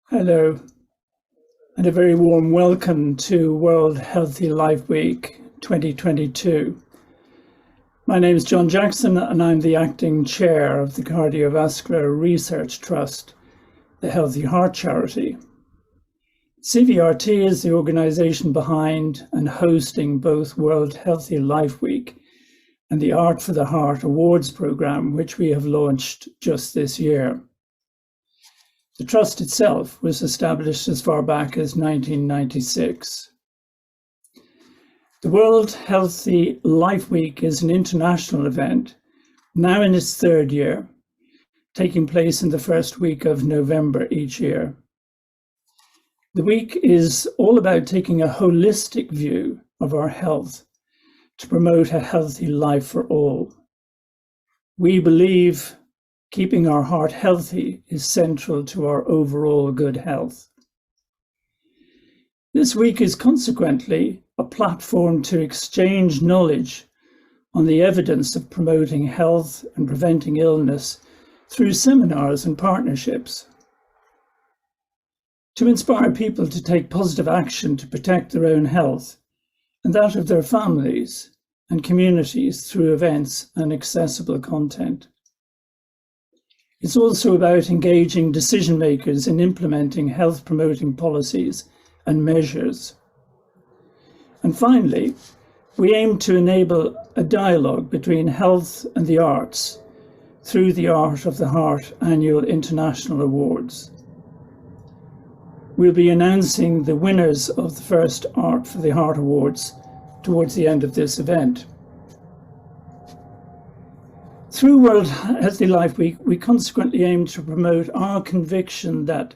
Hello, and a very warm welcome to World Healthy Life Week 2022. My name is John Jackson, and I'm the acting chair of the Cardiovascular Research Trust, the Healthy Heart Charity. CVRT is the organization behind and hosting both World Healthy Life Week and the Art for the Heart Awards program, which we have launched just this year. The trust itself was established as far back as 1996. The World Healthy Life Week is an international event, now in its third year, taking place in the first week of November each year. The week is all about taking a holistic view of our health to promote a healthy life for all. We believe keeping our heart healthy is central to our overall good health. This week is consequently a platform to exchange knowledge on the evidence of promoting health and preventing illness through seminars and partnerships. To inspire people to take positive action to protect their own health and that of their families and communities through events and accessible content. It's also about engaging decision makers in implementing health promoting policies and measures. And finally, we aim to enable a dialogue between health and the arts through the Art of the Heart Annual International Awards. We'll be announcing the winners of the first Art for the Heart Awards towards the end of this event. Through World Healthy Life Week, we consequently aim to promote our conviction that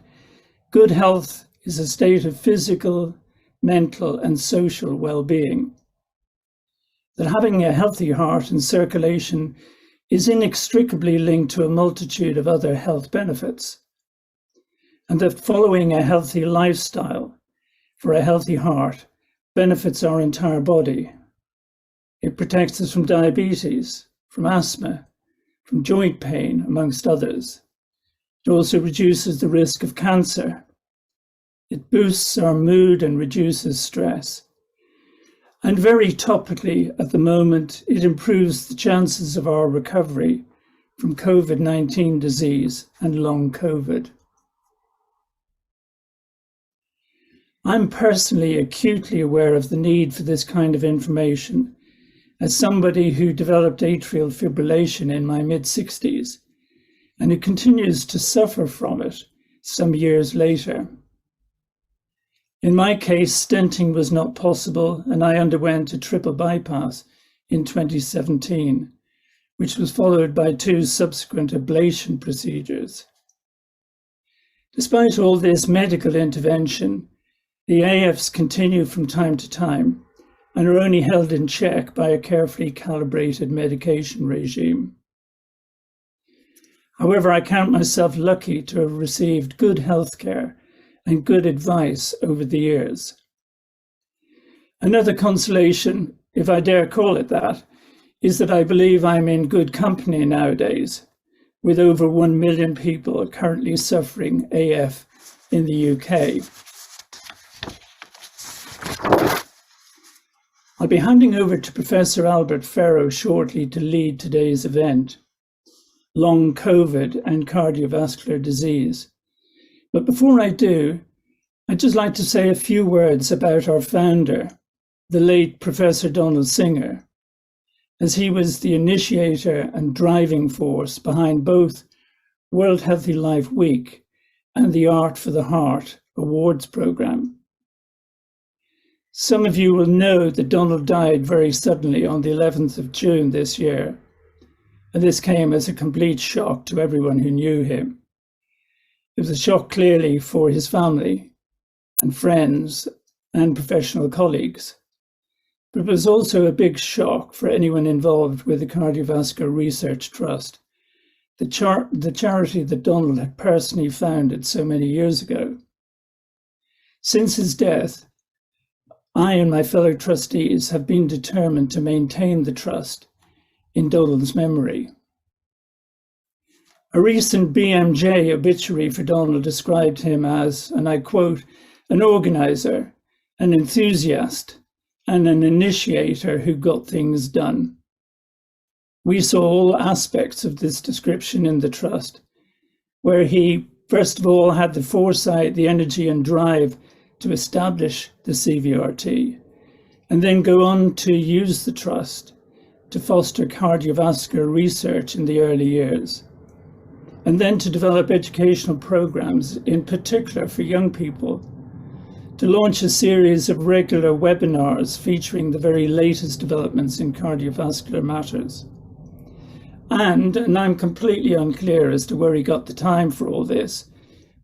good health is a state of physical, mental, and social well-being. That having a healthy heart and circulation is inextricably linked to a multitude of other health benefits. And that following a healthy lifestyle for a healthy heart benefits our entire body. It protects us from diabetes, from asthma, from joint pain, amongst others. It also reduces the risk of cancer. It boosts our mood and reduces stress. And very topically at the moment, it improves the chances of our recovery from COVID-19 disease and long COVID. I'm personally acutely aware of the need for this kind of information as somebody who developed atrial fibrillation in my mid-60s and who continues to suffer from it some years later. In my case, stenting was not possible and I underwent a triple bypass in 2017, which was followed by 2 subsequent ablation procedures. Despite all this medical intervention, the AFs continue from time to time and are only held in check by a carefully calibrated medication regime. However, I count myself lucky to have received good healthcare and good advice over the years. Another consolation, if I dare call it that, is that I believe I'm in good company nowadays, with over 1 million people currently suffering AF in the UK. I'll be handing over to Professor Albert Ferro shortly to lead today's event, Long COVID and Cardiovascular Disease. But before I do, I'd just like to say a few words about our founder, the late Professor Donald Singer, as he was the initiator and driving force behind both World Healthy Life Week and the Art for the Heart Awards program. Some of you will know that Donald died very suddenly on the 11th of June this year, and this came as a complete shock to everyone who knew him. It was a shock clearly for his family and friends and professional colleagues, but it was also a big shock for anyone involved with the Cardiovascular Research Trust, the charity that Donald had personally founded so many years ago. Since his death, I and my fellow trustees have been determined to maintain the trust in Donald's memory. A recent BMJ obituary for Donald described him as, and I quote, an organizer, an enthusiast, and an initiator who got things done. We saw all aspects of this description in the Trust, where he, first of all, had the foresight, the energy and drive to establish the CVRT, and then go on to use the Trust to foster cardiovascular research in the early years, and then to develop educational programs, in particular for young people, to launch a series of regular webinars featuring the very latest developments in cardiovascular matters. And I'm completely unclear as to where he got the time for all this,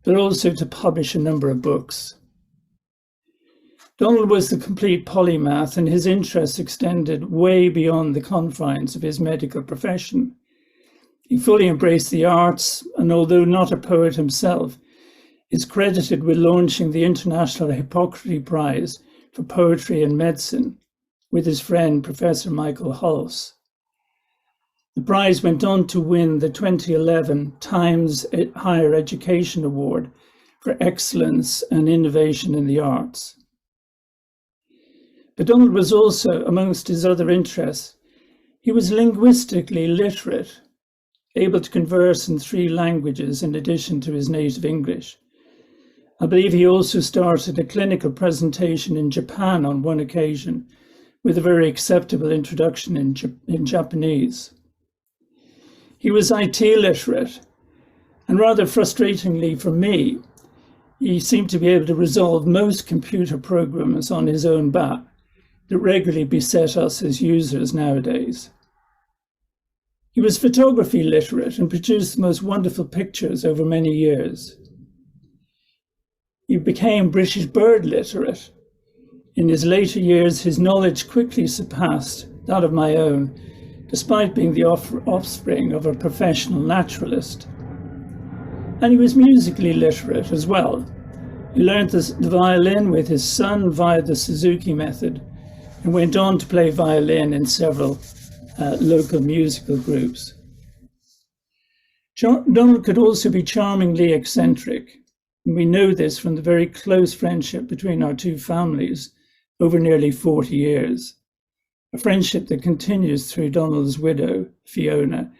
but also to publish a number of books. Donald was the complete polymath, and his interests extended way beyond the confines of his medical profession. He fully embraced the arts, and although not a poet himself, is credited with launching the International Hippocrates Prize for Poetry and Medicine with his friend Professor Michael Hulse. The prize went on to win the 2011 Times Higher Education Award for Excellence and Innovation in the Arts. But Donald was also, amongst his other interests, he was linguistically literate, able to converse in 3 languages in addition to his native English. I believe he also started a clinical presentation in Japan on one occasion with a very acceptable introduction in Japanese. He was IT literate, and rather frustratingly for me, he seemed to be able to resolve most computer programs on his own bat that regularly beset us as users nowadays. He was photography literate and produced the most wonderful pictures over many years. He became British bird literate. In his later years, his knowledge quickly surpassed that of my own, despite being the offspring of a professional naturalist. And he was musically literate as well. He learned the violin with his son via the Suzuki method, and went on to play violin in several local musical groups. Donald could also be charmingly eccentric, and we know this from the very close friendship between our 2 families over nearly 40 years, a friendship that continues through Donald's widow, Fiona,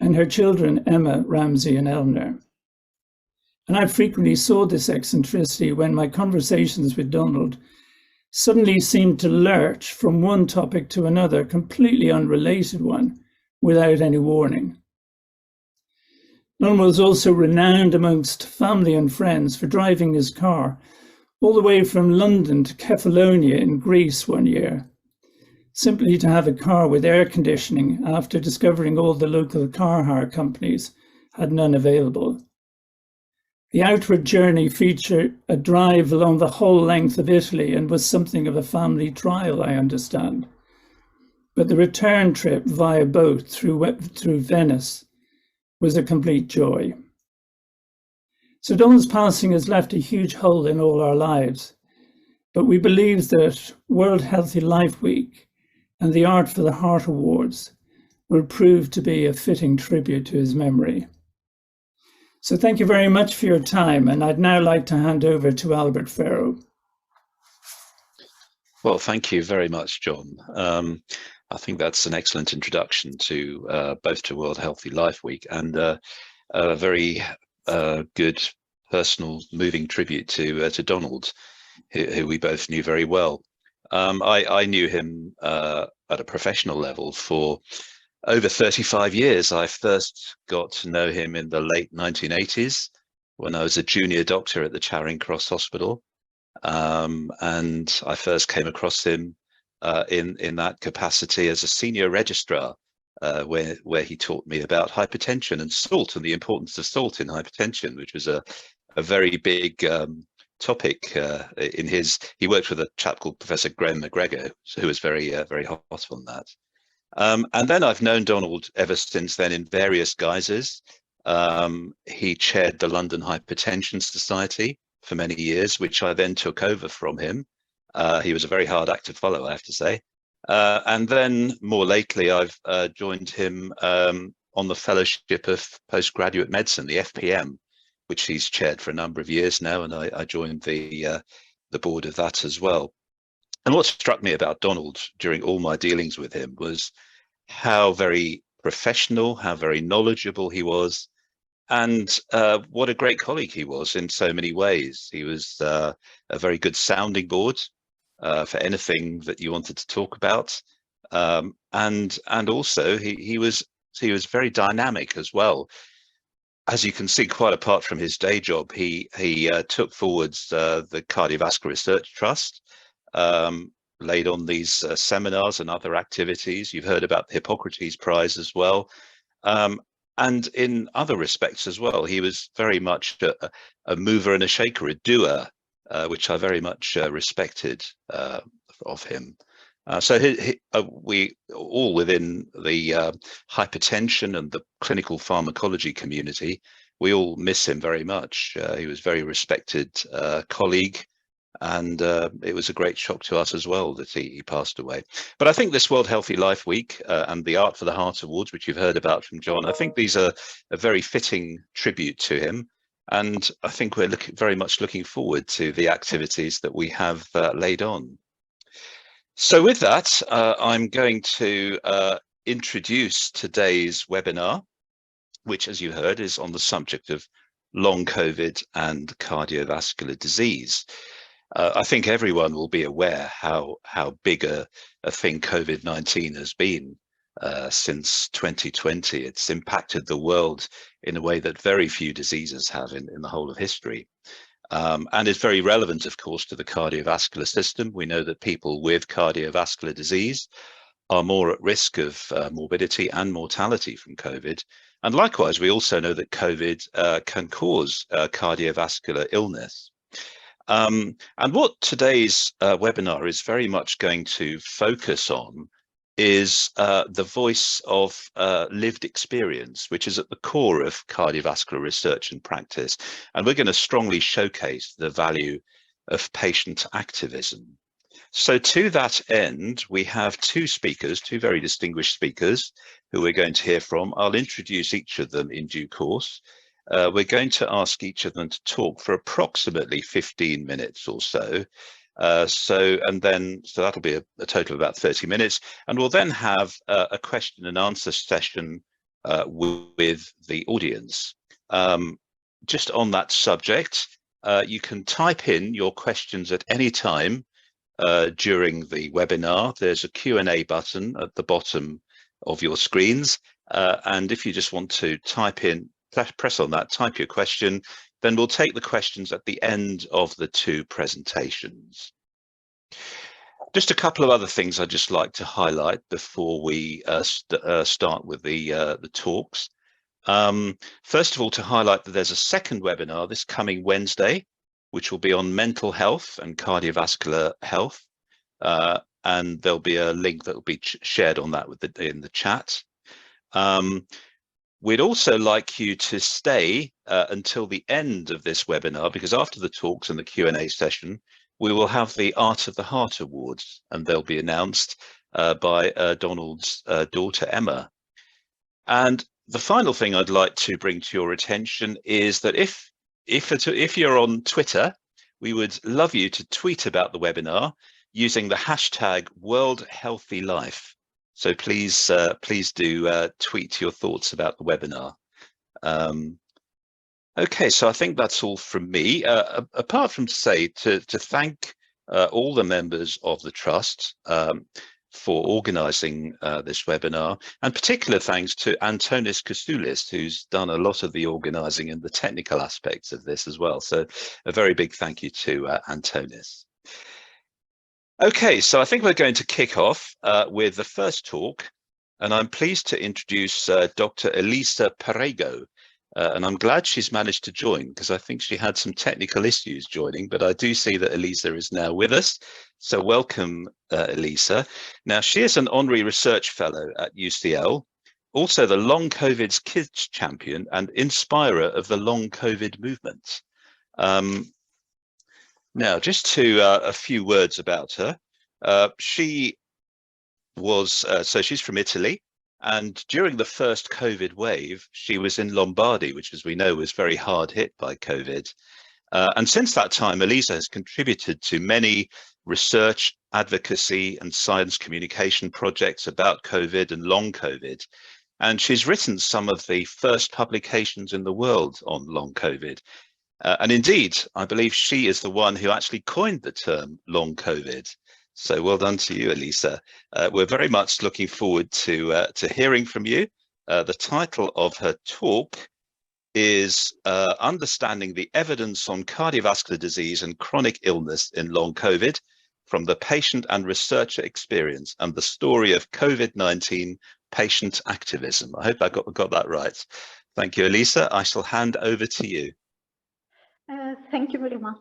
and her children, Emma, Ramsey, and Eleanor. And I frequently saw this eccentricity when my conversations with Donald suddenly seemed to lurch from one topic to another, completely unrelated one, without any warning. Donald was also renowned amongst family and friends for driving his car all the way from London to Kefalonia in Greece one year, simply to have a car with air conditioning after discovering all the local car hire companies had none available. The outward journey featured a drive along the whole length of Italy and was something of a family trial, I understand. But the return trip via boat through Venice was a complete joy. So Donald's passing has left a huge hole in all our lives, but we believe that World Healthy Life Week and the Art for the Heart Awards will prove to be a fitting tribute to his memory. So thank you very much for your time, and I'd now like to hand over to Albert Ferro. Well, thank you very much, John. I think that's an excellent introduction to both to World Healthy Life Week and a very good personal, moving tribute to Donald, who we both knew very well. I knew him at a professional level for over 35 years. I first got to know him in the late 1980s when I was a junior doctor at the Charing Cross Hospital. And I first came across him in that capacity as a senior registrar, where he taught me about hypertension and salt and the importance of salt in hypertension, which was a very big topic in his. He worked with a chap called Professor Graham McGregor, who was very hot on that. And then I've known Donald ever since then in various guises. He chaired the London Hypertension Society for many years, which I then took over from him. He was a very hard act to follow, I have to say. And then more lately, I've joined him on the Fellowship of Postgraduate Medicine, the FPM, which he's chaired for a number of years now, and I joined the board of that as well. And what struck me about Donald during all my dealings with him was how very professional, how very knowledgeable he was, and what a great colleague he was in so many ways. He was a very good sounding board for anything that you wanted to talk about, and also he was very dynamic as well. As you can see, quite apart from his day job, he took forwards the Cardiovascular Research Trust, laid on these seminars and other activities. You've heard about the Hippocrates Prize as well. And in other respects as well, he was very much a mover and a shaker, a doer, which I very much respected of him. So we all within the hypertension and the clinical pharmacology community, we all miss him very much. He was a very respected colleague, and it was a great shock to us as well that he passed away. But I think this World Healthy Life Week and the Art for the Heart Awards, which you've heard about from John, I think these are a very fitting tribute to him. And I think we're very much looking forward to the activities that we have laid on. So with that, I'm going to introduce today's webinar, which, as you heard, is on the subject of long COVID and cardiovascular disease. I think everyone will be aware how big a thing COVID-19 has been since 2020. It's impacted the world in a way that very few diseases have in the whole of history. And is very relevant, of course, to the cardiovascular system. We know that people with cardiovascular disease are more at risk of morbidity and mortality from COVID. And likewise, we also know that COVID can cause cardiovascular illness. And what today's webinar is very much going to focus on is the voice of lived experience, which is at the core of cardiovascular research and practice. And we're going to strongly showcase the value of patient activism. So to that end, we have two speakers, two very distinguished speakers who we're going to hear from. I'll introduce each of them in due course. We're going to ask each of them to talk for approximately 15 minutes or so. So that'll be a total of about 30 minutes, and we'll then have a question and answer session with the audience. Just on that subject, you can type in your questions at any time during the webinar. There's a Q&A button at the bottom of your screens, and if you just want to type in, press on that, type your question, then we'll take the questions at the end of the two presentations. Just a couple of other things I'd just like to highlight before we start with the talks. First of all, to highlight that there's a second webinar this coming Wednesday, which will be on mental health and cardiovascular health. And there'll be a link that will be shared on that in the chat. We'd also like you to stay until the end of this webinar, because after the talks and the Q&A session, we will have the Art of the Heart Awards, and they'll be announced by Donald's daughter, Emma. And the final thing I'd like to bring to your attention is that if you're on Twitter, we would love you to tweet about the webinar using the hashtag World Healthy Life. So please do tweet your thoughts about the webinar. Okay, so I think that's all from me. Apart from to thank all the members of the Trust for organising this webinar, and particular thanks to Antonis Koussoulis, who's done a lot of the organising and the technical aspects of this as well. So a very big thank you to Antonis. Okay, so I think we're going to kick off with the first talk, and I'm pleased to introduce Dr. Elisa Perego, and I'm glad she's managed to join, because I think she had some technical issues joining, but I do see that Elisa is now with us. So welcome, Elisa. Now, she is an honorary research fellow at UCL, also the Long COVID's Kids Champion and inspirer of the Long COVID movement. Now, just to a few words about her. She was, so she's from Italy, And during the first COVID wave, she was in Lombardy, which, as we know, was very hard hit by COVID. And since that time, Elisa has contributed to many research, advocacy, and science communication projects about COVID and long COVID. And she's written some of the first publications in the world on long COVID. And indeed, I believe she is the one who actually coined the term long COVID. So well done to you, Elisa. We're very much looking forward to hearing from you. The title of her talk is Understanding the Evidence on Cardiovascular Disease and Chronic Illness in Long COVID from the Patient and Researcher Experience and the Story of COVID-19 Patient Activism. I hope I got that right. Thank you, Elisa. I shall hand over to you. Thank you very much,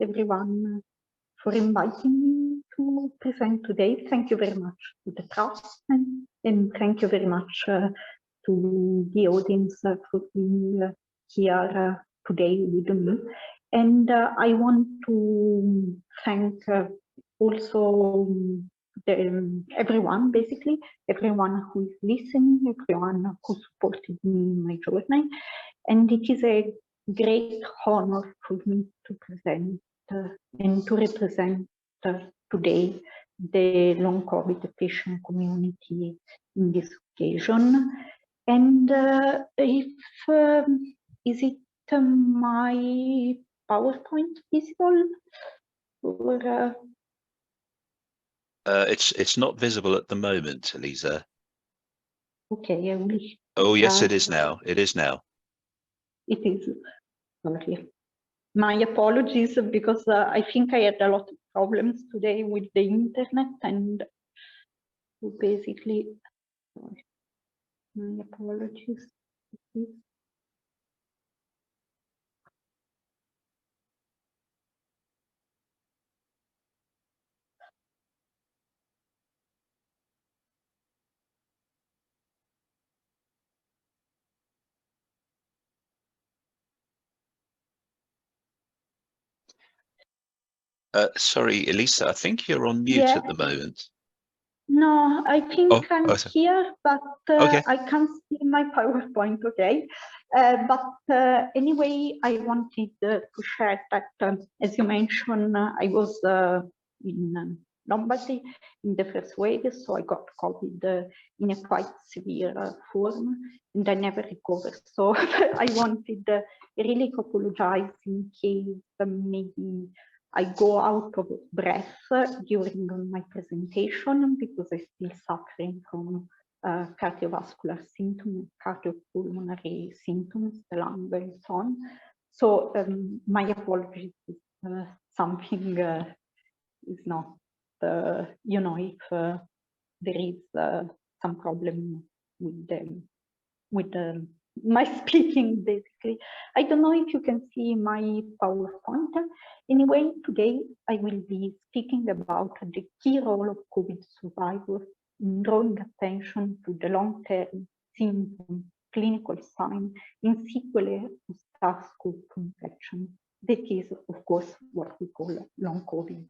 everyone, for inviting me to present today. Thank you very much to the Trust, and thank you very much to the audience for being here today with me. And I want to thank also everyone, basically, everyone who is listening, everyone who supported me in my journey. And it is a great honor for me to present and to represent today the long COVID patient community in this occasion. And is it my PowerPoint visible? Or, it's not visible at the moment, Elisa. Okay, I will. Oh, yes, it is now. It is now. It is. Sorry. My apologies, because I think I had a lot of problems today with the internet, and basically, sorry. My apologies. Sorry, Elisa, I think you're on mute at the moment. No, I think I'm okay. here, but Okay. I can't see my PowerPoint, okay? Anyway, I wanted to share that, as you mentioned, I was in Lombardy in the first wave, so I got COVID in a quite severe form, and I never recovered. So I wanted really to apologize in case maybe I go out of breath during my presentation, because I'm still suffering from cardiovascular symptoms, cardiopulmonary symptoms, the lung and so on. So my apologies if something is not, you know, if there is some problem with my speaking, basically. I don't know if you can see my PowerPoint. Anyway, today I will be speaking about the key role of COVID survivors in drawing attention to the long-term symptoms, clinical signs, and sequelae of SARS-CoV infection. That is, of course, what we call long COVID.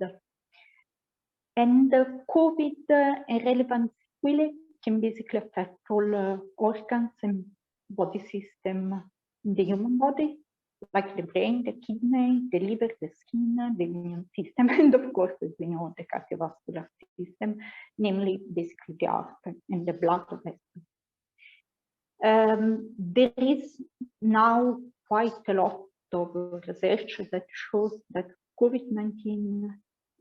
And COVID and relevant sequelae can basically affect all organs and body system in the human body, like the brain, the kidney, the liver, the skin, the immune system, and of course, as we know, the cardiovascular system, namely basically the heart and the blood vessels. There is now quite a lot of research that shows that COVID-19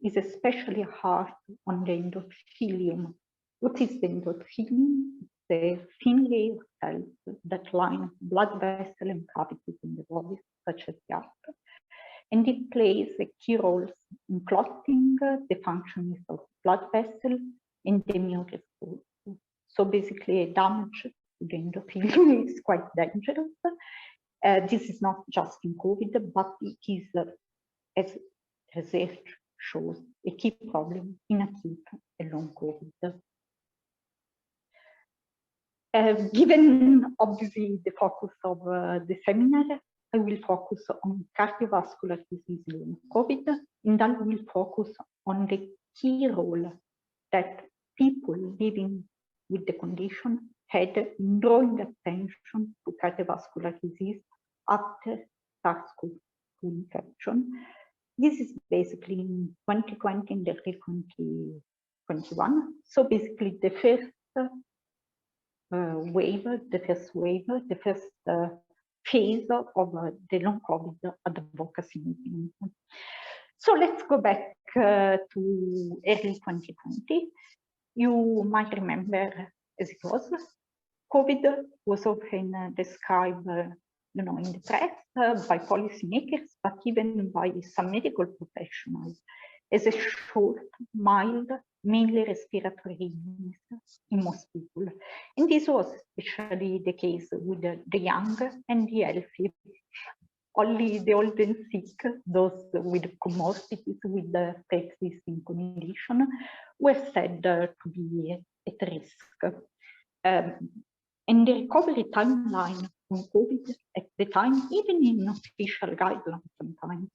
is especially hard on the endothelium. What is the endothelium? The thin layer of cells that line blood vessels and cavities in the body, such as the heart. And it plays a key role in clotting, the functioning of blood vessels, and the immune response. So basically, a damage to the endothelium is quite dangerous. This is not just in COVID, but it is, as research shows, a key problem in acute and long COVID. Given obviously the focus of the seminar, I will focus on cardiovascular disease in COVID, and I will focus on the key role that people living with the condition had growing attention to cardiovascular disease after SARS-CoV-2 infection. This is basically in 2020 and early 2021. So basically the first wave, the first phase of the long COVID advocacy movement. So let's go back to early 2020. You might remember, as it was, COVID was often described, in the press by policymakers, but even by some medical professionals, as a short, mild, mainly respiratory illness in most people. And this was especially the case with the young and the healthy. Only the old and sick, those with comorbidities, with the pre-existing condition, were said to be at risk. And the recovery timeline from COVID at the time, even in official guidelines sometimes,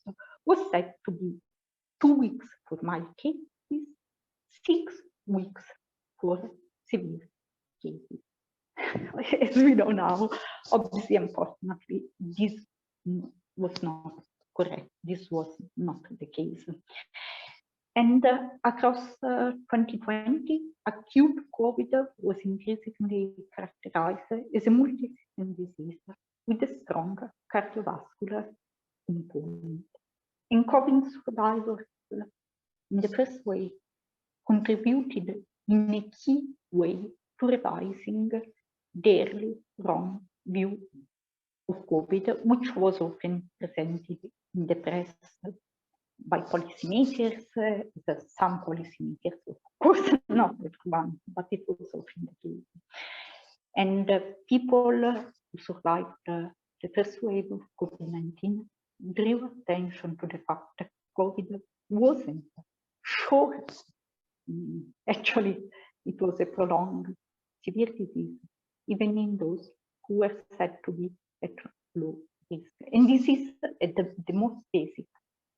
was said to be 2 weeks for mild cases, 6 weeks for severe cases. As we know now, obviously, unfortunately, this was not correct. This was not the case. And across 2020, acute COVID was increasingly characterized as a multi-system disease with a strong cardiovascular component. And COVID survivors in the first wave contributed in a key way to revising the early wrong view of COVID, which was often presented in the press by policymakers, some policymakers, of course, not everyone, but it was often the case. And people who survived the first wave of COVID-19 drew attention to the fact that COVID wasn't short. Actually, it was a prolonged severe disease, even in those who were said to be at low risk. And this is the most basic,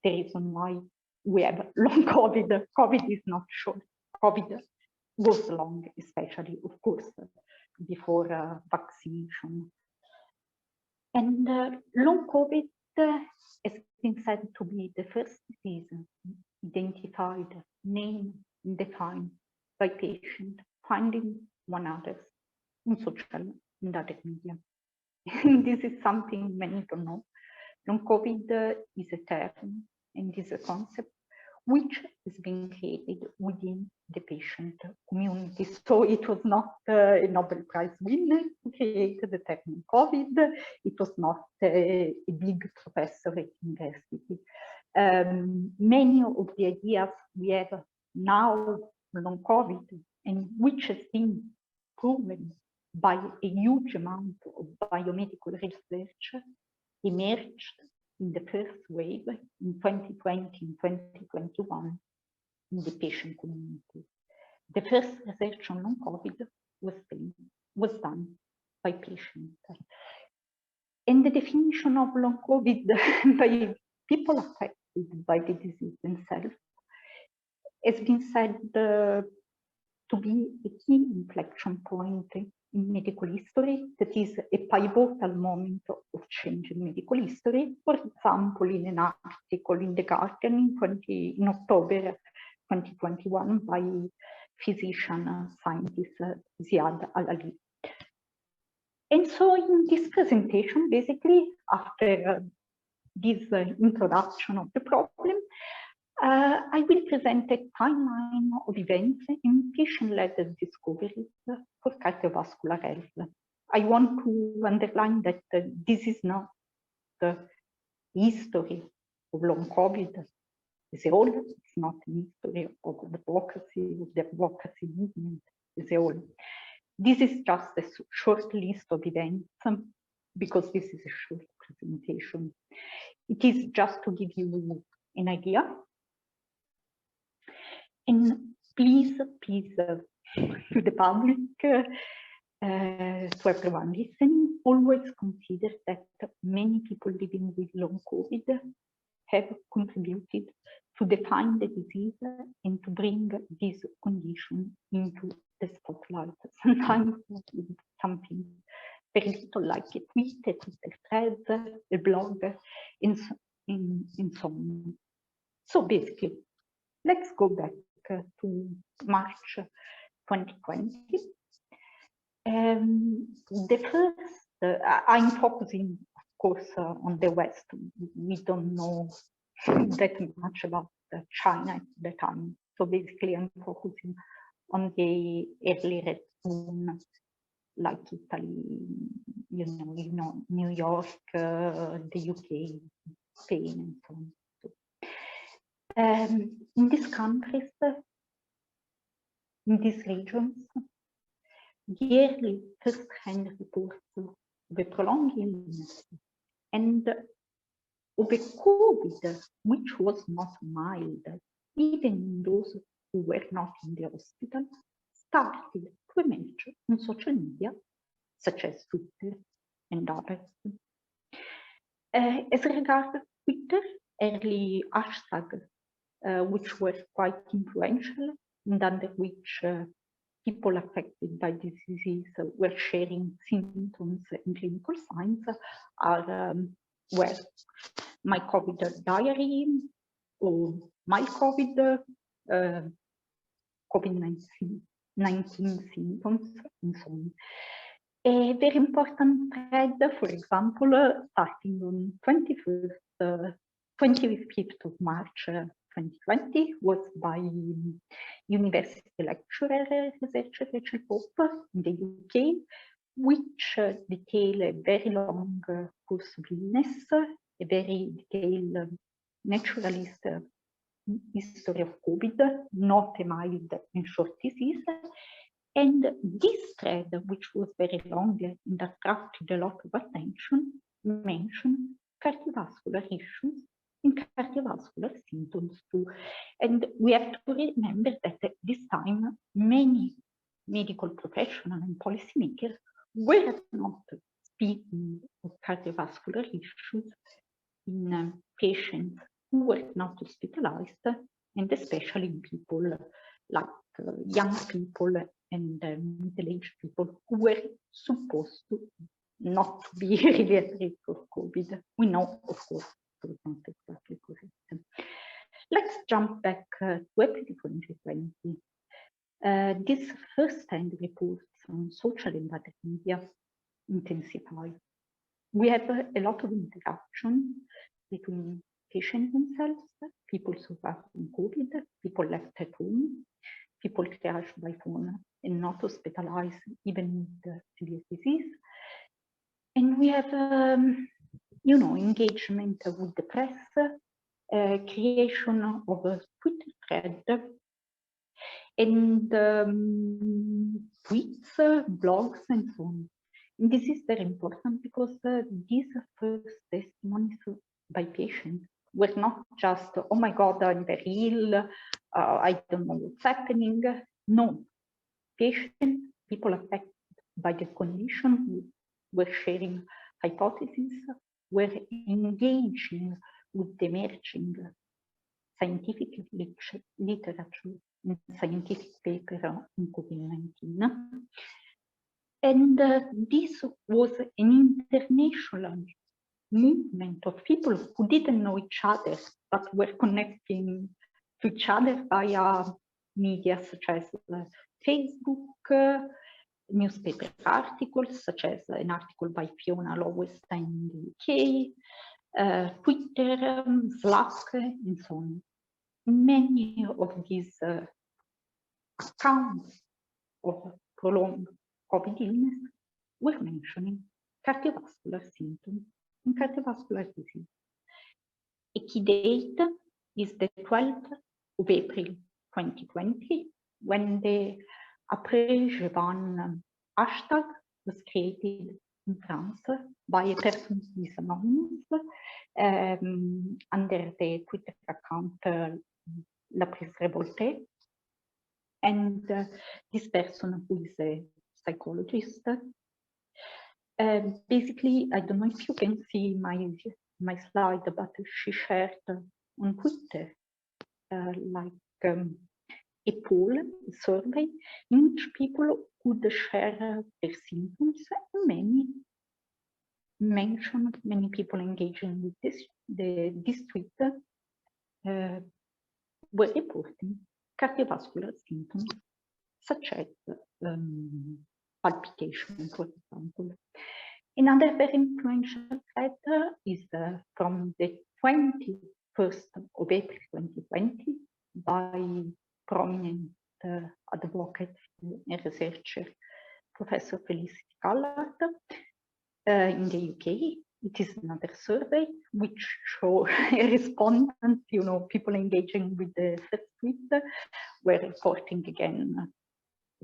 the reason why we have long COVID. COVID is not short. COVID was long, especially, of course, before vaccination. And long COVID has been said to be the first disease identified, named, defined by patients finding one others in social and other media. This is something many don't know. Long COVID is a term and is a concept which has been created within the patient community. So it was not a Nobel Prize winner who created the term COVID. It was not a big professor at university. Many of the ideas we have now long COVID, and which has been proven by a huge amount of biomedical research, emerged in the first wave in 2020 and 2021 in the patient community. The first research on long COVID was done by patients. And the definition of long COVID by people affected by the disease themselves has been said to be a key inflection point in medical history, that is a pivotal moment of change in medical history. For example, in an article in The Guardian in October 2021 by physician scientist Ziad Al-Ali. And so in this presentation, basically, after this introduction of the problem, I will present a timeline of events in patient-led discoveries for cardiovascular health. I want to underline that this is not the history of long COVID as a whole. It's not the history of the advocacy movement as a whole. This is just a short list of events because this is a short presentation. It is just to give you an idea. And please, to the public, to everyone listening, always consider that many people living with long COVID have contributed to define the disease and to bring this condition into the spotlight. Sometimes something very little like a tweet, a Twitter thread, a blog, and so on. So basically, let's go back to March 2020. The first, I'm focusing, of course, on the West. We don't know that much about China at the time. So basically, I'm focusing on the early red zone, like Italy, you know, New York, the UK, Spain, and so on. In these countries, in these regions, yearly first-hand reports of a prolonged illness and of a COVID, which was not mild, even in those who were not in the hospital, started to emerge on social media, such as Twitter and others. As regards Twitter, early hashtags, which were quite influential and under which people affected by this disease were sharing symptoms and clinical signs, are well, my COVID diary, or my COVID, COVID-19 symptoms, and so on. A very important thread, for example, starting on 25th of March 2020, was by university lecturer, researcher Rachel Pope in the UK, which detail a very long course of illness, a very detailed naturalist history of COVID, not a mild and short disease. And this thread, which was very long and attracted a lot of attention, mentioned cardiovascular issues and cardiovascular symptoms too. And we have to remember that at this time, many medical professionals and policymakers were not speaking of cardiovascular issues in patients who were not hospitalized, and especially in people like young people and middle-aged people who were supposed to not to be really at risk of COVID. We know, of course, it was not exactly correct. Let's jump back to April 2020. These first-hand reports on social and other media intensified. We have a lot of interaction between patients themselves, people suffering from COVID, people left at home, people triaged by phone and not hospitalized, even with severe disease. And we have, you know, engagement with the press, creation of a Twitter thread, and tweets, blogs, and so on. And this is very important because these first testimonies by patients were not just, oh my God, I'm very ill, I don't know what's happening. No, patients, people affected by the condition, were sharing hypotheses, were engaging with the emerging scientific literature and scientific paper on COVID-19. And this was an international movement of people who didn't know each other, but were connecting to each other via media such as Facebook, newspaper articles such as an article by Fiona Lowenstein in the UK, Twitter, Slack, and so on. Many of these accounts of prolonged COVID illness were mentioning cardiovascular symptoms and cardiovascular disease. A key date is the 12th of April 2020, when the Après-Jevan hashtag was created in France by a person who is anonymous under the Twitter account La Prise Révoltée. And this person, who is a psychologist, basically, I don't know if you can see my my slide, but she shared on Twitter a poll, a survey, in which people could share their symptoms, and many people engaging with this tweet were reporting cardiovascular symptoms, such as palpitation, for example. Another very influential thread is from the 21st of April 2020 by prominent advocate and researcher Professor Felicity Callard in the UK. It is another survey which show respondents, people engaging with the first tweet were reporting again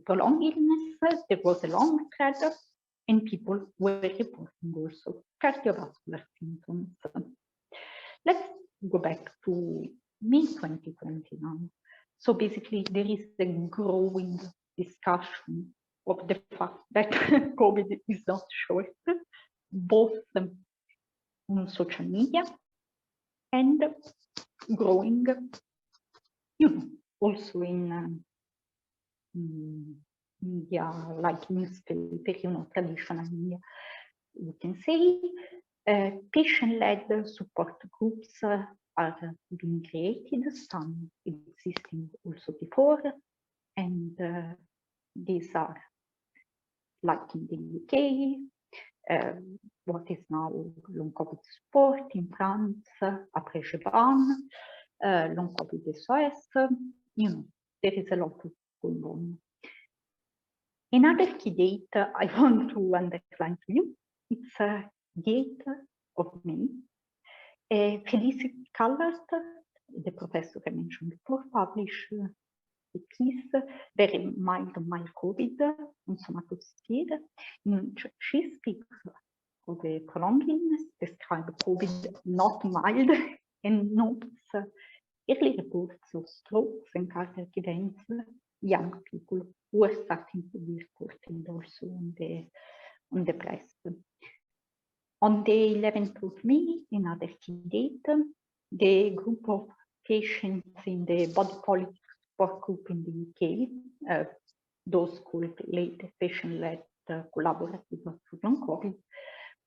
prolonged illness. There was a long thread, and people were reporting also cardiovascular symptoms. Let's go back to May 2020 now. So basically, there is a growing discussion of the fact that COVID is not short, both on social media and growing, also in media like newspaper, traditional media. We can say patient-led support groups are being created, some existing also before, and these are like in the UK, what is now long COVID support in France, après Jeban, long COVID SOS, there is a lot going on. Another key date I want to underline to you, it's a date of May. Felicity Callard, the professor I mentioned before, published a piece, very mild COVID on somatosphere, in which she speaks of a prolonged illness, describes COVID not mild, and notes early reports of strokes and cardiac events, young people who are starting to be reported also on the press. On the 11th of May, another key date, the group of patients in the body politics support group in the UK, those called late patient-led collaborative for long COVID,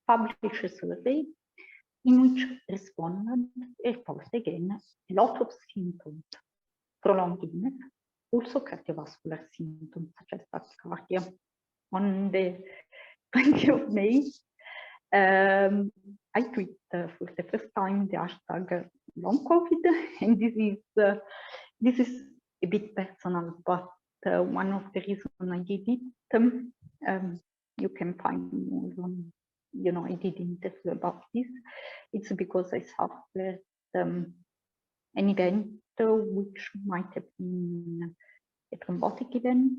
published a survey in which respondents report again a lot of symptoms, prolonged illness, also cardiovascular symptoms such as tachycardia. On the 20th of May, I tweet for the first time the hashtag long COVID, and this is a bit personal, but one of the reasons I did it, you can find more on, I did an interview about this. It's because I suffered an event which might have been a thrombotic event,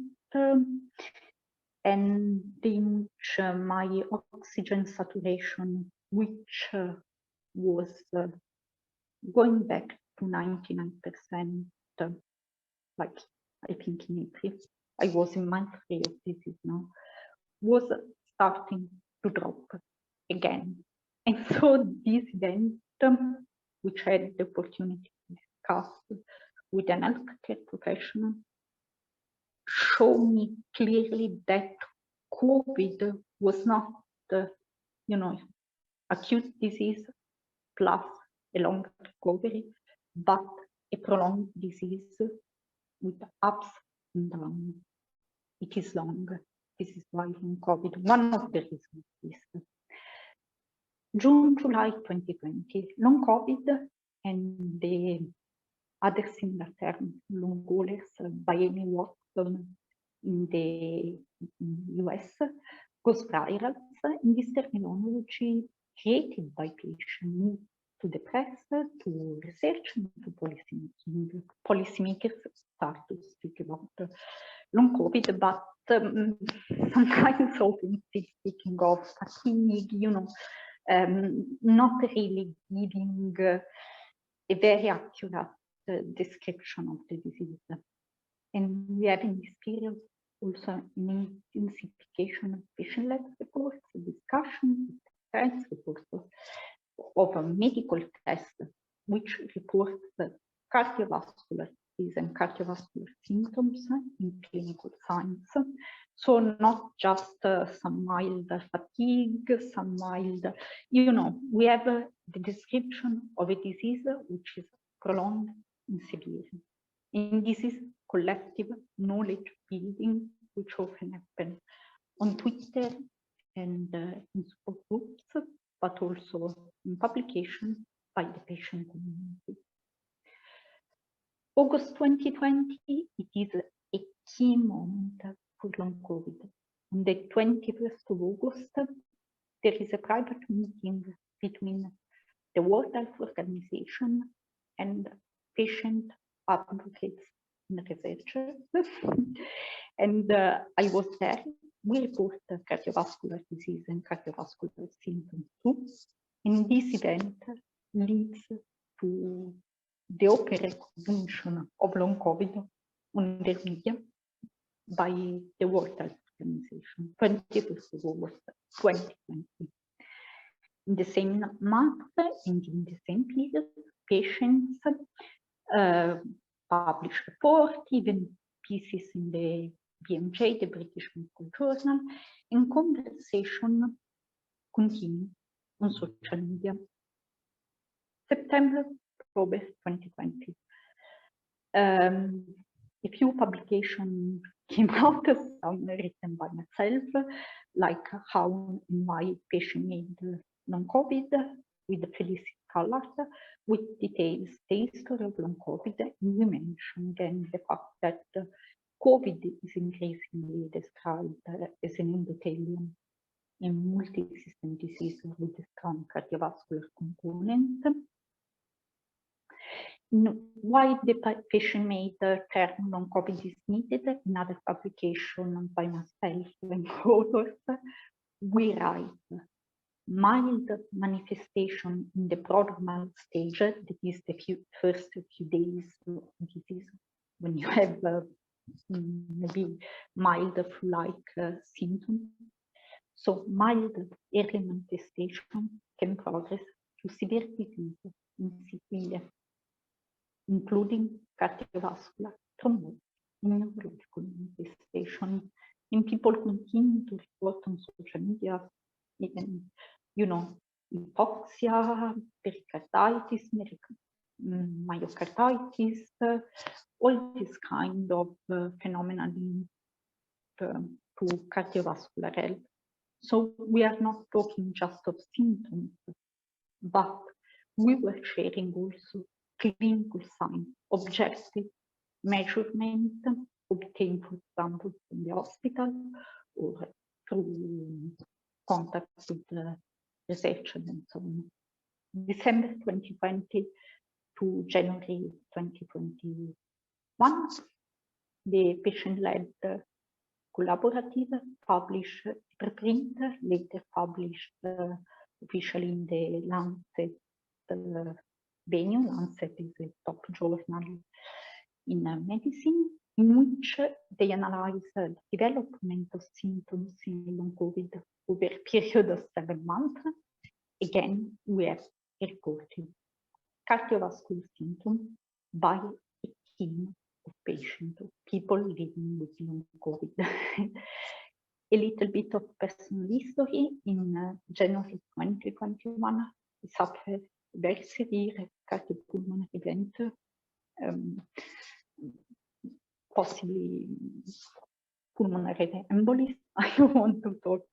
and in which my oxygen saturation, which was going back to 99%, like I think in April, I was in month 3 of disease now, was starting to drop again. And so this event, which I had the opportunity to discuss with an healthcare professional, showed me clearly that COVID was not acute disease plus a long recovery, but a prolonged disease with ups and downs. It is long. This is why long COVID, one of the reasons is June, July 2020, long COVID and the other similar term, long haulers by Amy Watson in the US, goes viral in this terminology created by patients to the press, to research, and to policymaking. Policymakers start to speak about long COVID, but sometimes also speaking of fatigue, not really giving a very accurate description of the disease. And we have in this period also an intensification of patient-led reports, discussions, reports. of a medical test which reports cardiovascular disease and cardiovascular symptoms in clinical signs. So not just some mild fatigue, some mild, we have the description of a disease which is prolonged and severe. And this is collective knowledge building, which often happen on Twitter and in support groups, but also in publication by the patient community. August 2020, it is a key moment for long COVID. On the 21st of August, there is a private meeting between the World Health Organization and patient advocates and researchers. And I was there. We report cardiovascular disease and cardiovascular symptoms too. And this event leads to the open recognition of long COVID on the media by the World Health Organization, 21st of August 2020. In the same month and in the same period, patients published reports, even pieces in the BMJ, the British Medical Journal, and conversation continue on social media. September, October 2020. A few publications came out, some written by myself, like how and why patient made long COVID with Felicity Callard, with details the history of long COVID. And we mentioned again the fact that COVID is increasingly described as an endothelium and multi-system disease with a strong cardiovascular component. Why the patient-made term long COVID is needed, in other publication by myself and others, we write mild manifestation in the prodromal stage, that is the first few days of disease, when you have maybe mild flu-like symptoms. So mild early manifestation can progress to severe disease in severe, including cardiovascular, thrombotic, neurological manifestation. And people continue to report on social media, even, hypoxia, pericarditis, myocarditis, all this kind of phenomena linked to cardiovascular health. So we are not talking just of symptoms, but we were sharing also clinical signs, objective measurement obtained, for example, from the hospital or through contact with the researchers and so on. December 2020 to January 2021, the patient-led collaborative published preprint, later published officially in the Lancet venue. Lancet is a top journal in medicine, in which they analyze the development of symptoms in long COVID over a period of 7 months. Again, we have reported cardiovascular symptoms by a team of patients, people living with long COVID. A little bit of personal history. In January 2021, I suffered a very severe cardiopulmonary event, possibly pulmonary embolism. I don't want to talk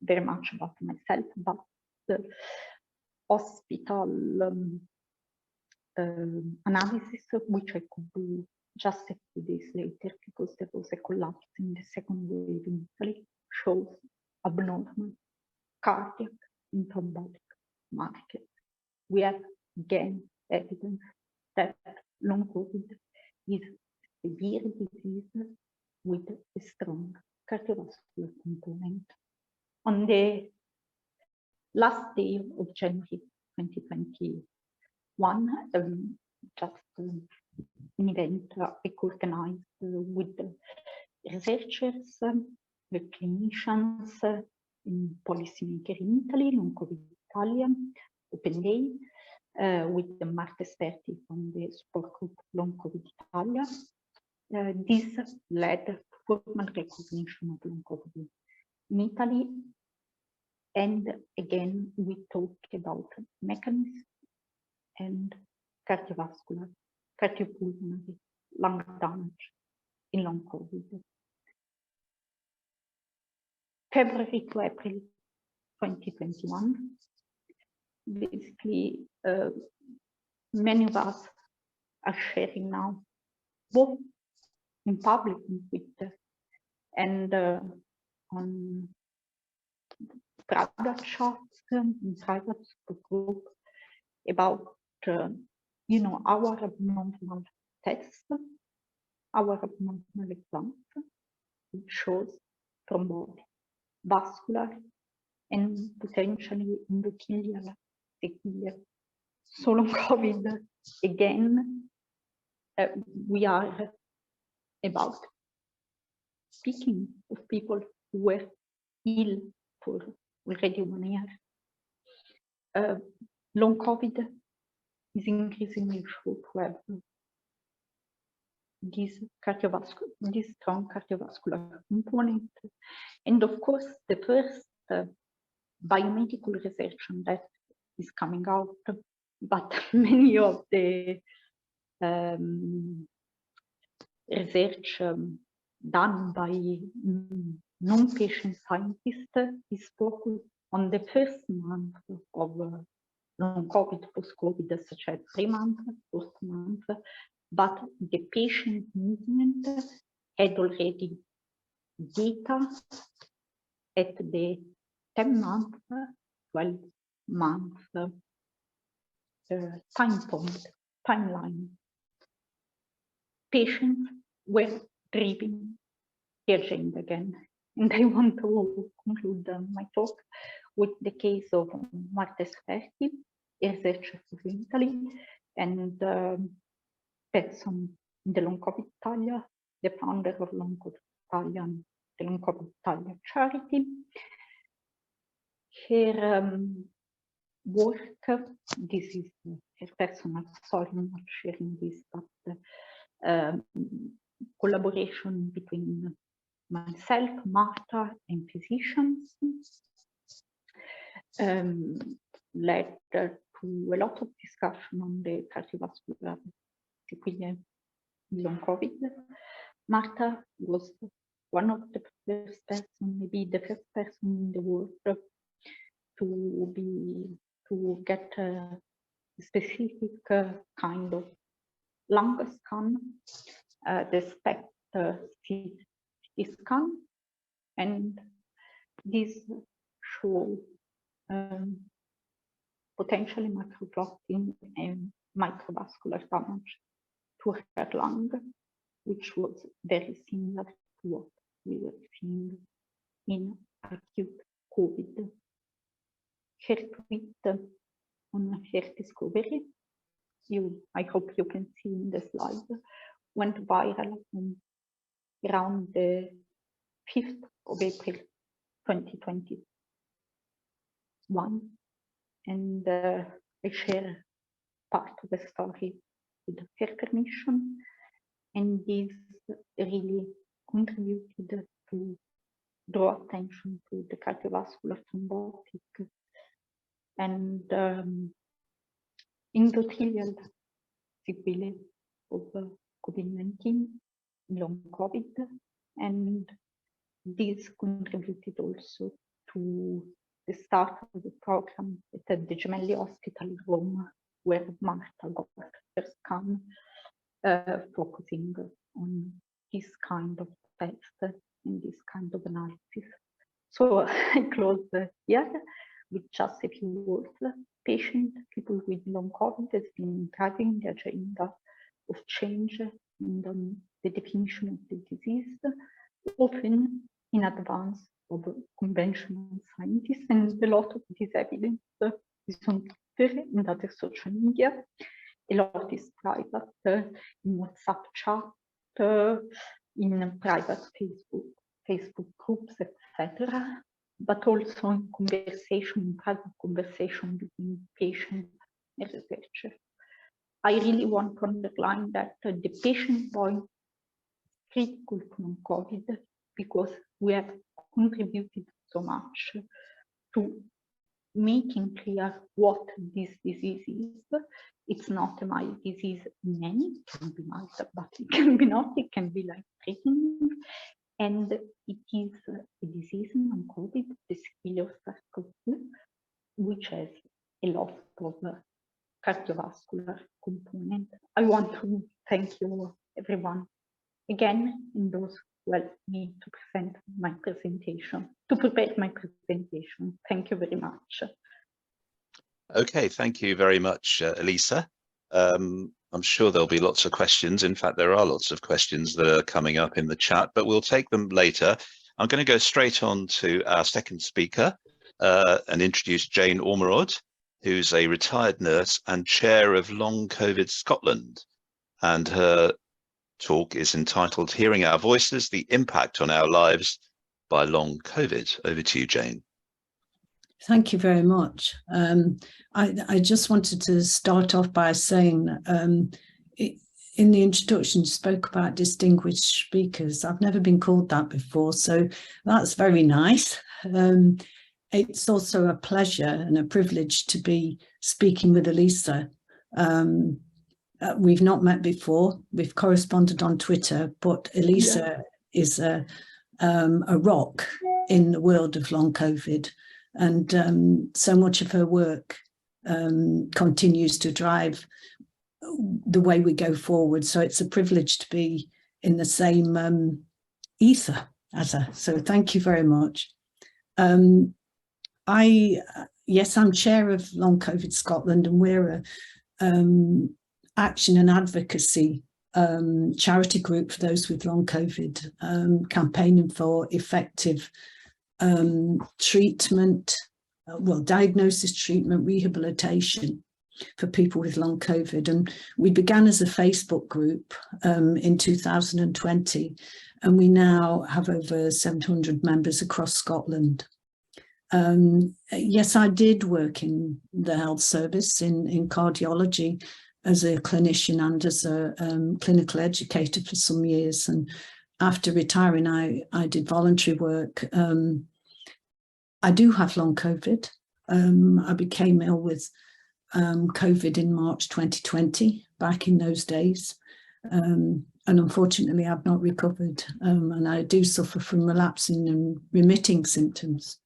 very much about myself, but the hospital analysis, which I could do just a few days later, because there was a collapse in the second wave in Italy, shows abnormal cardiac and thrombotic markers. We have again evidence that long COVID is a severe disease with a strong cardiovascular component. On the last day of January 2021, just an event I organized with the researchers, the clinicians, and policymakers in Italy, long COVID Italia, Open Day, with the Marta Esperti from the support group Long COVID Italia. This led to formal recognition of long COVID in Italy. And again, we talk about mechanism and cardiopulmonary lung damage in long COVID. February to April 2021, basically, many of us are sharing now, both in public and Twitter and on private chats, in private group, about our abnormal tests, our abnormal exams, which shows thrombotic, vascular, and potentially endothelial sequelae. So long COVID, again, we are about speaking of people who were ill for already 1 year. Long COVID is increasingly sure to have this strong cardiovascular component. And of course, the first biomedical research on that is coming out, but many of the research done by non-patient scientists is focused on the first month of long COVID, post-COVID, such as 3 months, post-month, but the patient movement had already data at the 10 month, 12 month timeline. Patients were driving the agenda again. And I want to conclude my talk with the case of Marta Esperti, a researcher from Italy, and person in the Long COVID Italia, the founder of Long COVID Italia, the Long COVID Italia charity. Her work, this is her personal story, I'm not sharing this, but collaboration between myself, Marta, and physicians led to a lot of discussion on the cardiovascular sequelae in long COVID. Marta was one of the first person, maybe the first person in the world to get a specific kind of lung scan, the SPECT CT scan, and this show potentially macroclotting and microvascular damage to her lung, which was very similar to what we were seeing in acute COVID. Her tweet on her discovery, I hope you can see in the slide, went viral around the 5th of April 2021. And I share part of the story with her permission, and this really contributed to draw attention to the cardiovascular thrombotic and endothelial sequelae of COVID-19, long COVID, and this contributed also to the start of the program at the Gemelli Hospital in Rome, where Marta got her scan, focusing on this kind of test and this kind of analysis. So I close here with just a few words. People with long COVID has been driving the agenda of change in the definition of the disease, often in advance of conventional scientists, and a lot of this evidence is on Twitter and other social media. A lot is private, in WhatsApp chat, in private Facebook groups, etc. but also in conversation, private conversation between patient and researcher. I really want to underline that the patient point is critical to COVID because we have contributed so much to making clear what this disease is. It's not a mild disease in many, it can be mild, but it can be not, it can be life-threatening. And it is a disease on COVID, the SARS-CoV-2, which has a lot of cardiovascular component. I want to thank you, everyone, again, and those who helped me to present my presentation, to prepare my presentation. Thank you very much. Okay, thank you very much, Elisa. I'm sure there'll be lots of questions. In fact, there are lots of questions that are coming up in the chat, but we'll take them later. I'm going to go straight on to our second speaker and introduce Jane Ormerod, who's a retired nurse and chair of Long COVID Scotland. And her talk is entitled Hearing Our Voices, the Impact on Our Lives by Long COVID. Over to you, Jane. Thank you very much. I just wanted to start off by saying in the introduction, you spoke about distinguished speakers. I've never been called that before, so that's very nice. It's also a pleasure and a privilege to be speaking with Elisa. We've not met before. We've corresponded on Twitter, but Elisa is a rock in the world of long COVID. And so much of her work continues to drive the way we go forward. So it's a privilege to be in the same ether as her. So thank you very much. Yes, I'm chair of Long COVID Scotland, and we're a action and advocacy charity group for those with long COVID, campaigning for effective treatment, diagnosis, treatment, rehabilitation for people with long COVID. And we began as a Facebook group in 2020, and we now have over 700 members across Scotland. Yes, I did work in the health service in cardiology as a clinician and as a clinical educator for some years. And after retiring, I did voluntary work. I do have long COVID. I became ill with COVID in March 2020, back in those days. And unfortunately, I've not recovered. And I do suffer from relapsing and remitting symptoms,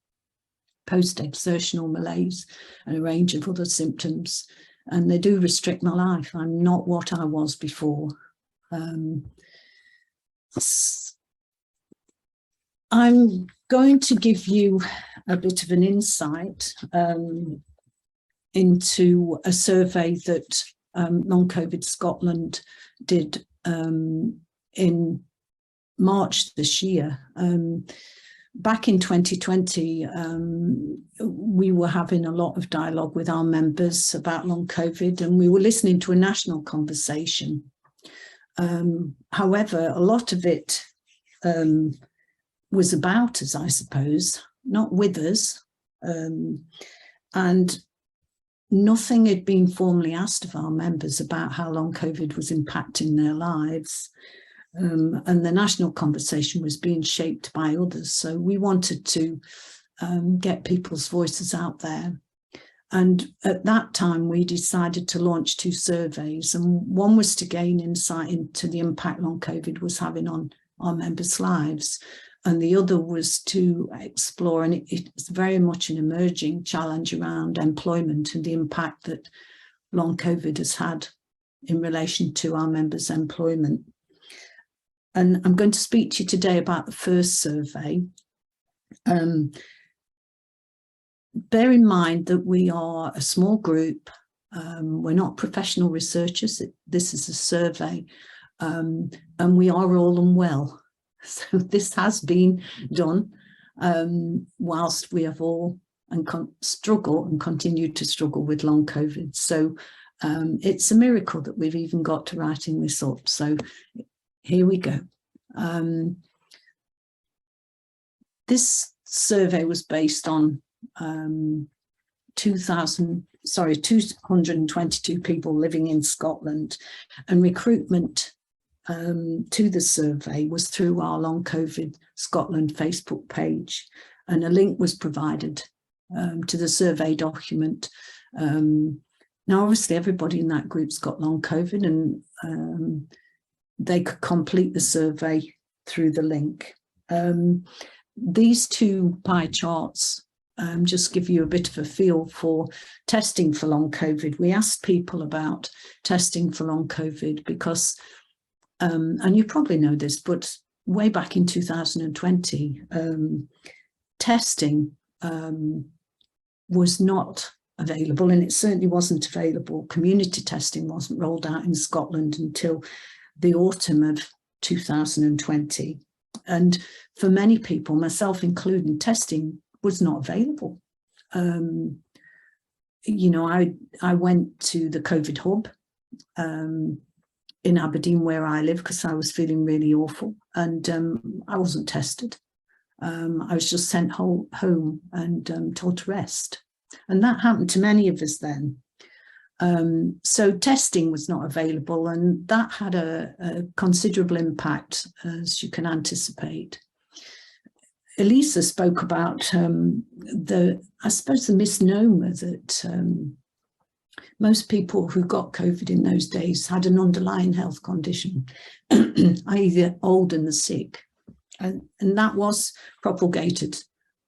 post-exertional malaise, and a range of other symptoms. And they do restrict my life. I'm not what I was before. I'm going to give you a bit of an insight into a survey that Long COVID Scotland did in March this year. Back in 2020, we were having a lot of dialogue with our members about long COVID, and we were listening to a national conversation. However, a lot of it was about us, I suppose, not with us. And nothing had been formally asked of our members about how long COVID was impacting their lives. And the national conversation was being shaped by others. So we wanted to get people's voices out there. And at that time, we decided to launch 2 surveys. And one was to gain insight into the impact long COVID was having on our members' lives. And the other was to explore, and it's very much an emerging challenge around employment and the impact that long COVID has had in relation to our members' employment. And I'm going to speak to you today about the first survey. Bear in mind that we are a small group. We're not professional researchers. This is a survey, and we are all unwell. So this has been done whilst we have all struggled and continue to struggle with long COVID. So it's a miracle that we've even got to writing this up. So here we go. This survey was based on 222 people living in Scotland, and recruitment to the survey was through our Long COVID Scotland Facebook page, and a link was provided to the survey document. Now, obviously, everybody in that group's got long COVID, and they could complete the survey through the link. These two pie charts just give you a bit of a feel for testing for long COVID. We asked people about testing for long COVID because, and you probably know this, but way back in 2020, testing was not available, and it certainly wasn't available. Community testing wasn't rolled out in Scotland until the autumn of 2020. And for many people, myself included, testing was not available. You know, I went to the COVID hub in Aberdeen, where I live, because I was feeling really awful, and I wasn't tested. I was just sent home and told to rest. And that happened to many of us then. So testing was not available, and that had a considerable impact, as you can anticipate. Elisa spoke about I suppose the misnomer that most people who got COVID in those days had an underlying health condition, i.e. the old and the sick. And that was propagated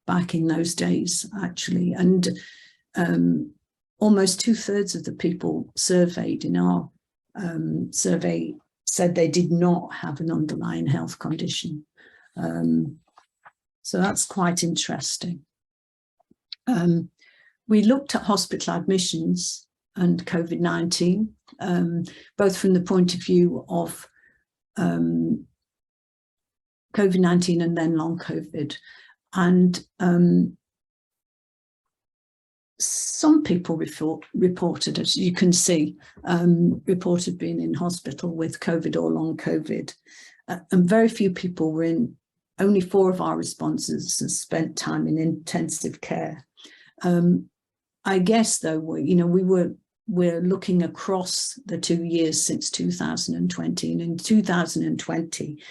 back in those days, actually. And almost 2/3 of the people surveyed in our survey said they did not have an underlying health condition. So that's quite interesting. We looked at hospital admissions and COVID-19, both from the point of view of COVID-19 and then long COVID. And some people reported, as you can see, reported being in hospital with COVID or long COVID. And very few people were in. Only 4 of our responses spent time in intensive care. I guess, though, we're looking across the 2 years since 2020, and in 2020,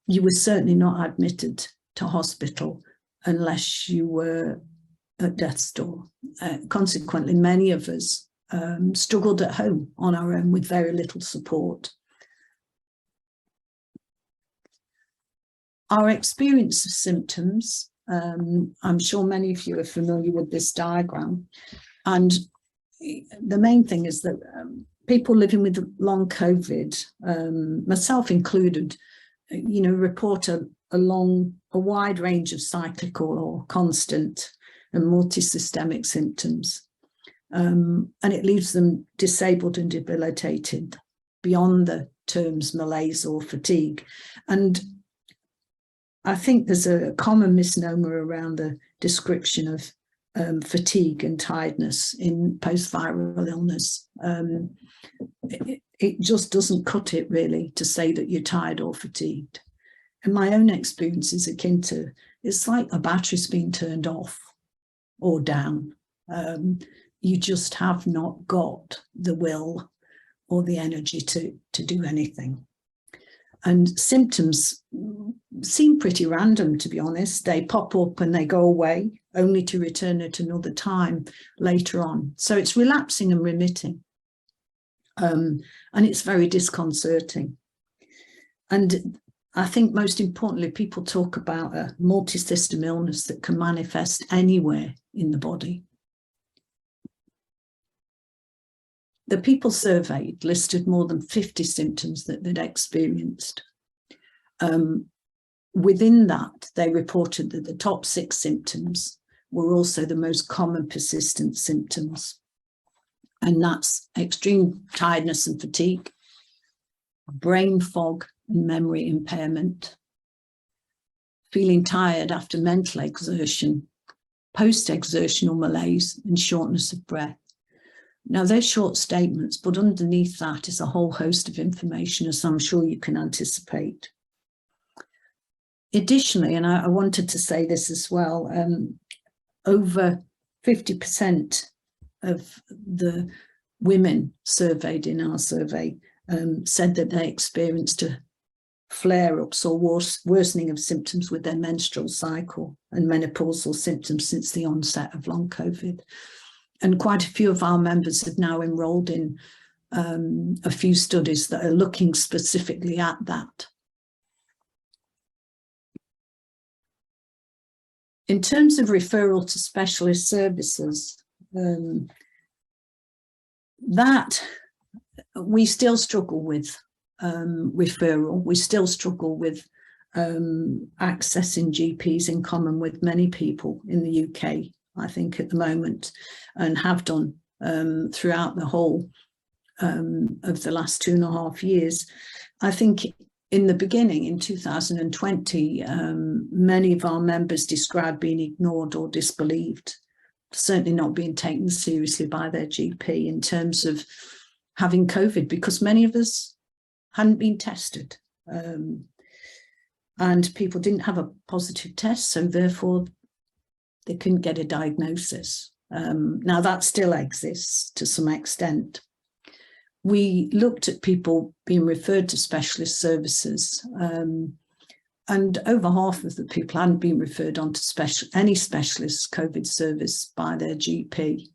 you were certainly not admitted to hospital unless you were at death's door. Consequently, many of us struggled at home on our own with very little support. Our experience of symptoms, I'm sure many of you are familiar with this diagram, and the main thing is that people living with long COVID, myself included, report a wide range of cyclical or constant and multisystemic symptoms, and it leaves them disabled and debilitated beyond the terms malaise or fatigue. And I think there's a common misnomer around the description of fatigue and tiredness in post-viral illness. It just doesn't cut it, really, to say that you're tired or fatigued. And my own experience is akin to, it's like a battery's been turned off or down. You just have not got the will or the energy to do anything. And symptoms seem pretty random, to be honest. They pop up and they go away, only to return at another time later on. So it's relapsing and remitting. And it's very disconcerting. And I think most importantly, people talk about a multi-system illness that can manifest anywhere in the body. The people surveyed listed more than 50 symptoms that they'd experienced. Within that, they reported that the top 6 symptoms were also the most common persistent symptoms. And that's extreme tiredness and fatigue, brain fog and memory impairment, feeling tired after mental exertion, post-exertional malaise and shortness of breath. Now, they're short statements, but underneath that is a whole host of information, as I'm sure you can anticipate. Additionally, and I wanted to say this as well, over 50% of the women surveyed in our survey said that they experienced a flare-ups or worsening of symptoms with their menstrual cycle and menopausal symptoms since the onset of long COVID. And quite a few of our members have now enrolled in a few studies that are looking specifically at that. In terms of referral to specialist services, that we still struggle with referral. We still struggle with accessing GPs in common with many people in the UK, I think, at the moment, and have done throughout the whole of the last 2.5 years. I think in the beginning, in 2020, many of our members described being ignored or disbelieved, certainly not being taken seriously by their GP in terms of having COVID, because many of us hadn't been tested. And people didn't have a positive test, so therefore they couldn't get a diagnosis. Now that still exists to some extent. We looked at people being referred to specialist services, and over half of the people hadn't been referred on to any specialist COVID service by their GP.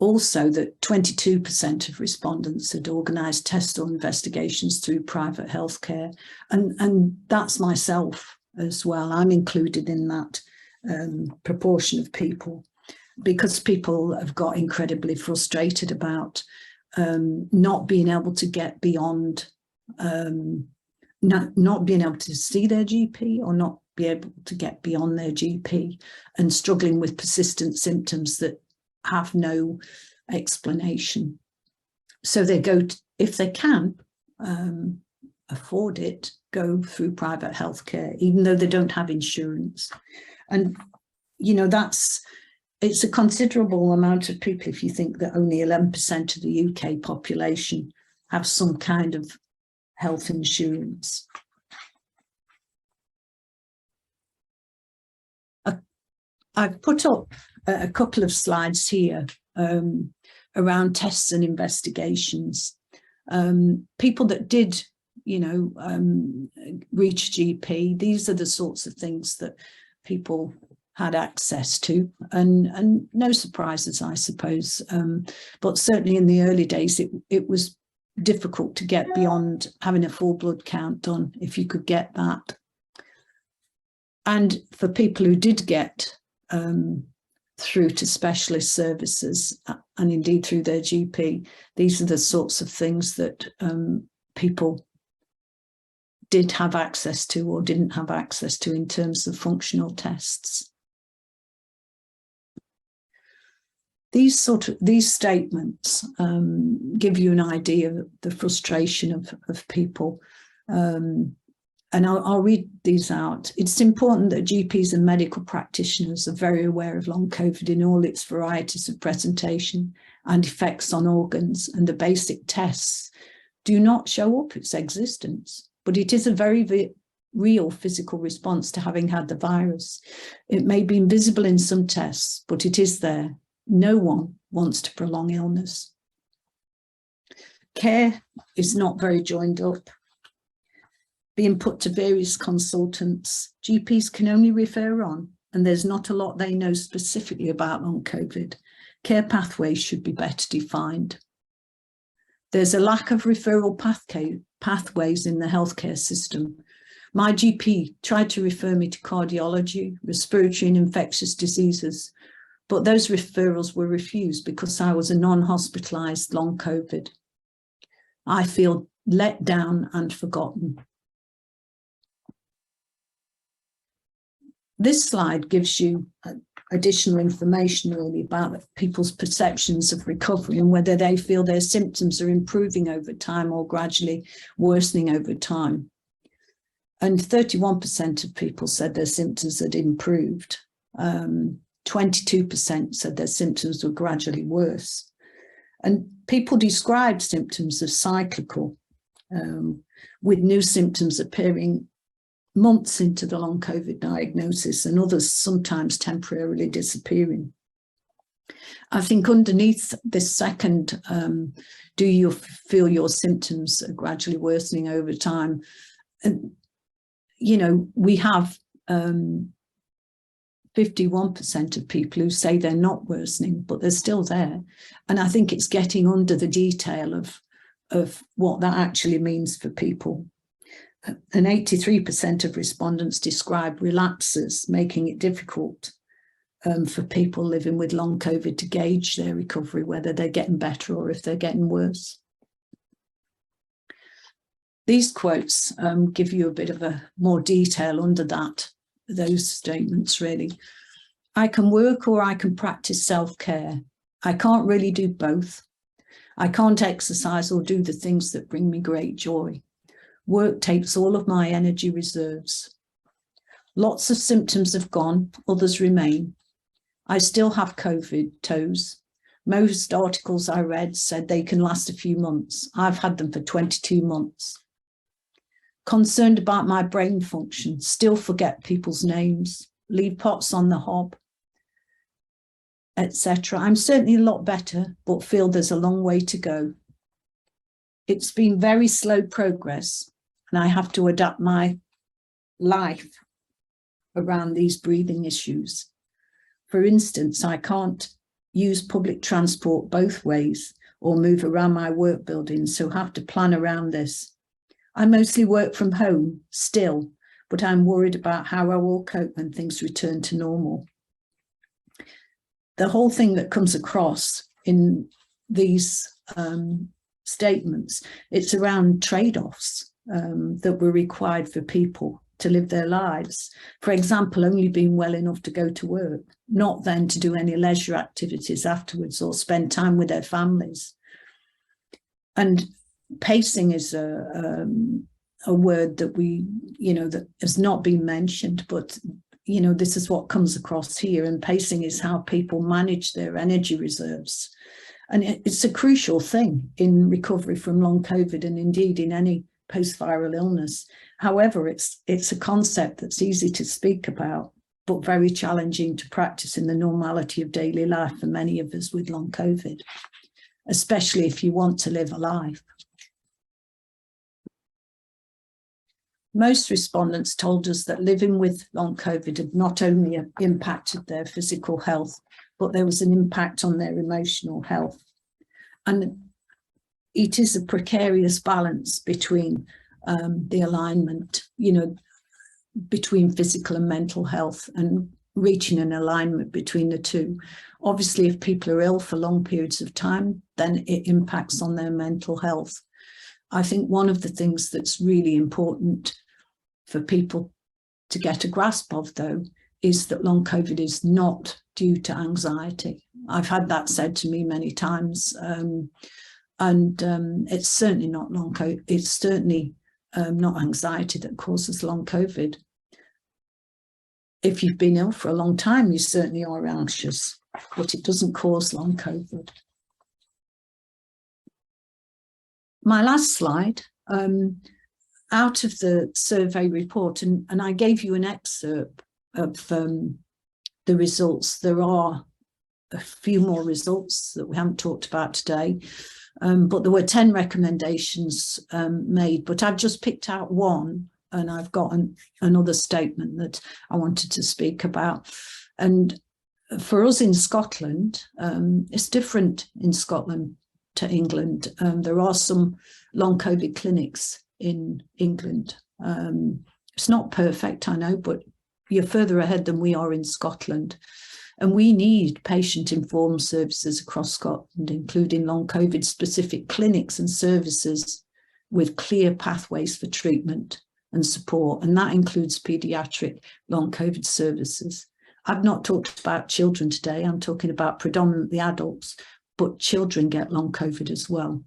Also, that 22% of respondents had organised tests or investigations through private healthcare, and that's myself as well. I'm included in that proportion of people, because people have got incredibly frustrated about not being able to get beyond, not being able to see their GP, or not be able to get beyond their GP, and struggling with persistent symptoms that have no explanation. So they go to, if they can afford it, go through private healthcare, even though they don't have insurance. And, you know, it's a considerable amount of people if you think that only 11% of the UK population have some kind of health insurance. I've put up a couple of slides here around tests and investigations. People that did, you know, reach GP, these are the sorts of things that people had access to, and no surprises, I suppose. But certainly in the early days, it was difficult to get beyond having a full blood count done, if you could get that. And for people who did get through to specialist services, and indeed through their GP, these are the sorts of things that people did have access to or didn't have access to in terms of functional tests. These statements give you an idea of the frustration of people. And I'll read these out. It's important that GPs and medical practitioners are very aware of long COVID in all its varieties of presentation and effects on organs, and the basic tests do not show up its existence, but it is a very real physical response to having had the virus. It may be invisible in some tests, but it is there. No one wants to prolong illness. Care is not very joined up, being put to various consultants. GPs can only refer on, and there's not a lot they know specifically about long COVID. Care pathways should be better defined. There's a lack of referral pathways in the healthcare system. My GP tried to refer me to cardiology, respiratory and infectious diseases, but those referrals were refused because I was a non-hospitalised long COVID. I feel let down and forgotten. This slide gives you additional information really about people's perceptions of recovery and whether they feel their symptoms are improving over time or gradually worsening over time. And 31% of people said their symptoms had improved. 22% said their symptoms were gradually worse. And people described symptoms as cyclical, with new symptoms appearing months into the long COVID diagnosis and others sometimes temporarily disappearing. I think underneath this second, do you feel your symptoms are gradually worsening over time? And, you know, we have 51% of people who say they're not worsening, but they're still there. And I think it's getting under the detail of what that actually means for people. And 83% of respondents describe relapses, making it difficult for people living with long COVID to gauge their recovery, whether they're getting better or if they're getting worse. These quotes give you a bit of a more detail under those statements, really. I can work or I can practice self-care. I can't really do both. I can't exercise or do the things that bring me great joy. Work takes all of my energy reserves. Lots of symptoms have gone, others remain. I still have COVID toes. Most articles I read said they can last a few months. I've had them for 22 months. Concerned about my brain function, still forget people's names, leave pots on the hob, etc. I'm certainly a lot better, but feel there's a long way to go. It's been very slow progress, and I have to adapt my life around these breathing issues. For instance, I can't use public transport both ways or move around my work building, so have to plan around this. I mostly work from home still, but I'm worried about how I will cope when things return to normal. The whole thing that comes across in these statements, it's around trade-offs that were required for people to live their lives. For example, only being well enough to go to work, not then to do any leisure activities afterwards or spend time with their families. And pacing is a word that that has not been mentioned, but this is what comes across here. And pacing is how people manage their energy reserves. And it's a crucial thing in recovery from long COVID and indeed in any post-viral illness. However, it's a concept that's easy to speak about, but very challenging to practice in the normality of daily life for many of us with long COVID, especially if you want to live a life. Most respondents told us that living with long COVID had not only impacted their physical health, but there was an impact on their emotional health. And it is a precarious balance between the alignment, between physical and mental health, and reaching an alignment between the two. Obviously, if people are ill for long periods of time, then it impacts on their mental health. I think one of the things that's really important for people to get a grasp of, though, is that long COVID is not due to anxiety. I've had that said to me many times, and it's certainly not long COVID. It's certainly not anxiety that causes long COVID. If you've been ill for a long time, you certainly are anxious, but it doesn't cause long COVID. My last slide, out of the survey report, and I gave you an excerpt of the results. There are a few more results that we haven't talked about today, but there were 10 recommendations made, but I've just picked out one, and I've got another statement that I wanted to speak about. And for us in Scotland, it's different in Scotland to England. There are some long COVID clinics in England. It's not perfect, I know, but you're further ahead than we are in Scotland. And we need patient-informed services across Scotland, including long COVID specific clinics and services with clear pathways for treatment and support. And that includes paediatric long COVID services. I've not talked about children today. I'm talking about predominantly adults, but children get long COVID as well.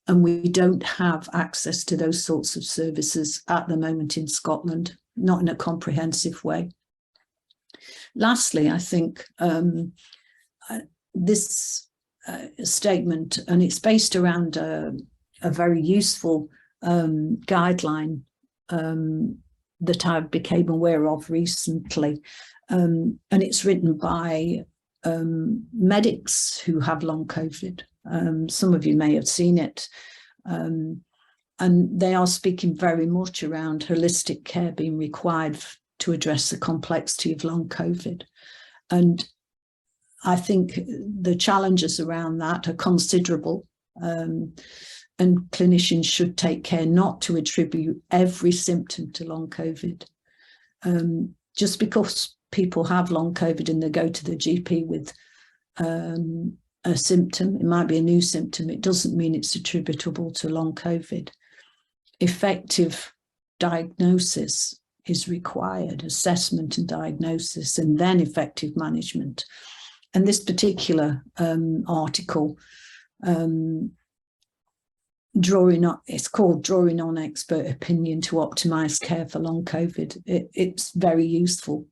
And we don't have access to those sorts of services at the moment in Scotland, not in a comprehensive way. Lastly, I think this statement, and it's based around a very useful guideline that I became aware of recently. And it's written by medics who have long COVID. Some of you may have seen it. And they are speaking very much around holistic care being required to address the complexity of long COVID. And I think the challenges around that are considerable. And clinicians should take care not to attribute every symptom to long COVID. Just because people have long COVID and they go to the GP with a symptom, it might be a new symptom, it doesn't mean it's attributable to long COVID. Effective diagnosis is required, assessment and diagnosis, and then effective management. And this particular article, it's called Drawing on Expert Opinion to Optimise Care for Long COVID. It's very useful